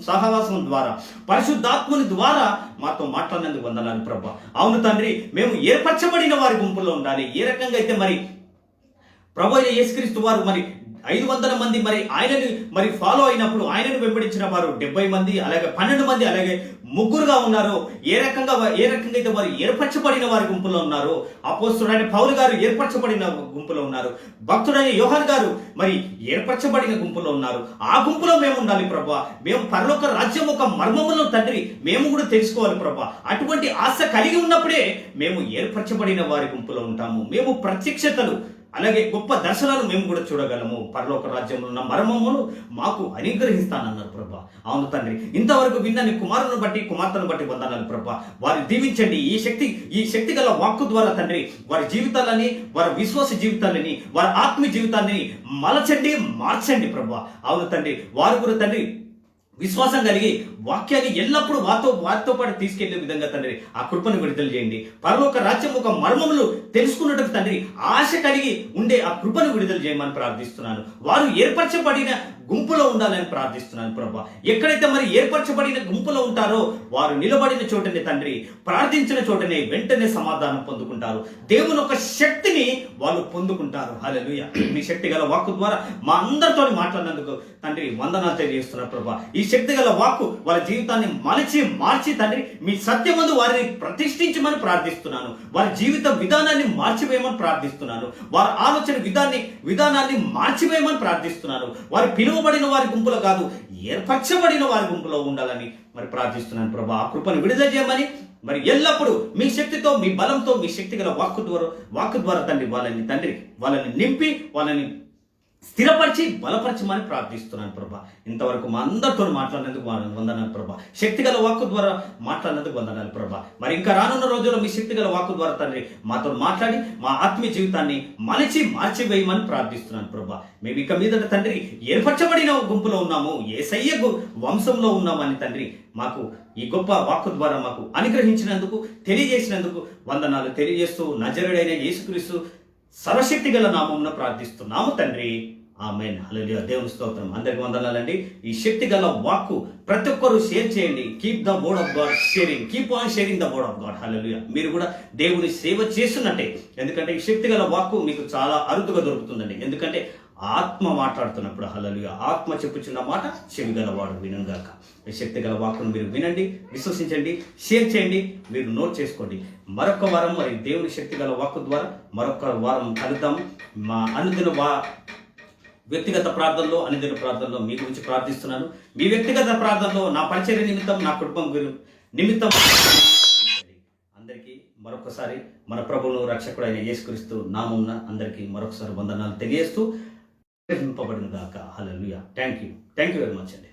[SPEAKER 1] సహవాసం ద్వారా, పరిశుద్ధాత్ముని ద్వారా మాతో మాట్లాడినందుకు వందనాలు ప్రభా. అవును తండ్రి, మేము ఏర్పరచబడిన వారి గుంపులో ఉండాలి. ఏ రకంగా అయితే మరి ప్రభు అయిన యేసుక్రీస్తు వారు మరి 500 మంది మరి ఆయనని మరి ఫాలో అయినప్పుడు, ఆయనను వెంబడించిన వారు 70 మంది, అలాగే 12 మంది, అలాగే ముగ్గురుగా ఉన్నారు. ఏ రకంగా అయితే వారు ఏర్పరచబడిన వారి గుంపులో ఉన్నారు. అపోస్తలుడైన పౌలు గారు ఏర్పరచబడిన గుంపులో ఉన్నారు. భక్తుడైన యోహాను గారు మరి ఏర్పరచబడిన గుంపులో ఉన్నారు. ఆ గుంపులో మేము ఉండాలి ప్రభా. మేము పరలోక రాజ్యం ఒక మర్మములో తండ్రి మేము కూడా తెలుసుకోవాలి ప్రభా. అటువంటి ఆశ కలిగి ఉన్నప్పుడే మేము ఏర్పరచబడిన వారి గుంపులో ఉంటాము. మేము ప్రత్యక్షతలు, అలాగే గొప్ప దర్శనాలు మేము కూడా చూడగలము. పరలోక రాజ్యంలో ఉన్న మర్మమును మాకు అనుగ్రహిస్తానన్నారు ప్రభా. అవును తండ్రి, ఇంతవరకు విన్న నీ కుమారుని బట్టి, కుమార్తెను బట్టి వందనాలు ప్రభా. వారి దీవించండి. ఈ శక్తి గల వాక్కు ద్వారా తండ్రి వారి జీవితాలని, వారి విశ్వాస జీవితాలని, వారి ఆత్మీయ జీవితాన్ని మలచండి, మార్చండి ప్రభా. అవును తండ్రి, వారు కూడా తండ్రి విశ్వాసం కలిగి వాక్యాన్ని ఎల్లప్పుడూ వారితో పాటు తీసుకెళ్లే విధంగా తండ్రి ఆ కృపను విడుదల చేయండి. పరలోక రాజ్యం ఒక మర్మములు తెలుసుకున్నట్టు తండ్రి ఆశ కలిగి ఉండే ఆ కృపను విడుదల చేయమని ప్రార్థిస్తున్నాను. వారు ఏర్పరచబడిన గుంపులో ఉండాలని ప్రార్థిస్తున్నాను ప్రభా. ఎక్కడైతే మరి ఏర్పరచబడిన గుంపులో ఉంటారో వారు నిలబడిన చోటనే తండ్రి, ప్రార్థించిన చోటనే వెంటనే సమాధానం పొందుకుంటారు. దేవుని ఒక శక్తిని వాళ్ళు పొందుకుంటారు. హల్లెలూయా. మీ శక్తి గల వాక్కు ద్వారా మా అందరితో మాట్లాడినందుకు తండ్రి వందనాలు తెలియజేస్తున్నారు ప్రభా. ఈ శక్తి గల వాక్కు వాళ్ళ జీవితాన్ని మార్చి తండ్రి మీ సత్యమందు వారిని ప్రతిష్ఠించమని ప్రార్థిస్తున్నాను. వారి జీవిత విధానాన్ని మార్చివేయమని ప్రార్థిస్తున్నాను. వారి ఆలోచన విధానాన్ని మార్చివేయమని ప్రార్థిస్తున్నాను. వారి పిలువబడిన వారి గుంపులో కాదు, ఏర్పరచబడిన వారి గుంపులో ఉండాలని మరి ప్రార్థిస్తున్నాను ప్రభా. ఆ కృపను విడుదల చేయమని మరి ఎల్లప్పుడూ మీ శక్తితో, మీ బలంతో, మీ శక్తి గల వాక్కు ద్వారా తండ్రి వాళ్ళని నింపి, వాళ్ళని స్థిరపరిచి, బలపరచమని ప్రార్థిస్తున్నాను ప్రభా. ఇంతవరకు మా అందరితో మాట్లాడినందుకు వందనాలు ప్రభా. శక్తి గల వాక్కు ద్వారా మాట్లాడినందుకు వందనాలు ప్రభా. మరి ఇంకా రానున్న రోజుల్లో మీ శక్తి గల వాక్కు ద్వారా తండ్రి మాతో మాట్లాడి మా ఆత్మీయ జీవితాన్ని మార్చివేయమని ప్రార్థిస్తున్నాను ప్రభా. మేము ఇక మీదట తండ్రి ఏర్పరచబడిన గుంపులో ఉన్నాము, యేసయ్య వంశంలో ఉన్నామని తండ్రి మాకు ఈ గొప్ప వాక్కు ద్వారా మాకు అనుగ్రహించినందుకు, తెలియజేసినందుకు వందనాలు తెలియజేస్తూ నజరేయుడైన యేసుక్రీస్తు సర్వశక్తి గల నామమున ప్రార్థిస్తున్నాము తండ్రి. ఆమేన్. హల్లెలూయా. దేవుని స్తోత్రం. అందరికీ వందనాలండి. ఈ శక్తి గల వాక్కు ప్రతి ఒక్కరు షేర్ చేయండి. Keep the word of God sharing, keep on sharing the word of God. Hallelujah. మీరు కూడా దేవుని సేవ చేస్తున్నట్టే. ఎందుకంటే ఈ శక్తి గల వాక్కు మీకు చాలా అరుదుగా దొరుకుతుందండి. ఎందుకంటే ఆత్మ మాట్లాడుతున్నప్పుడు, హల్లెలూయా, ఆత్మ చెప్పుచున్న మాట చెవి గలవాడు వినుగాక. ఈ శక్తి గల వాక్కును మీరు వినండి, విశ్వసించండి, షేర్ చేయండి, మీరు నోట్ చేసుకోండి. మరొక వారం మరి దేవుని శక్తి గల వాక్కు ద్వారా మరొక వారం కలుద్దాము. మా అనుదిన వ్యక్తిగత ప్రార్థనలో మీ గురించి ప్రార్థిస్తున్నాను. మీ వ్యక్తిగత ప్రార్థనలో నా పరిచర్య నిమిత్తం, నా కుటుంబం నిమిత్తం అందరికీ మరొకసారి మన ప్రభువును రక్షకుడైన యేసుక్రీస్తు నామమున అందరికీ మరొకసారి వందనాలు తెలియజేస్తూ గాక. హల్లెలూయా. థ్యాంక్ యూ వెరీ మచ్ అండి.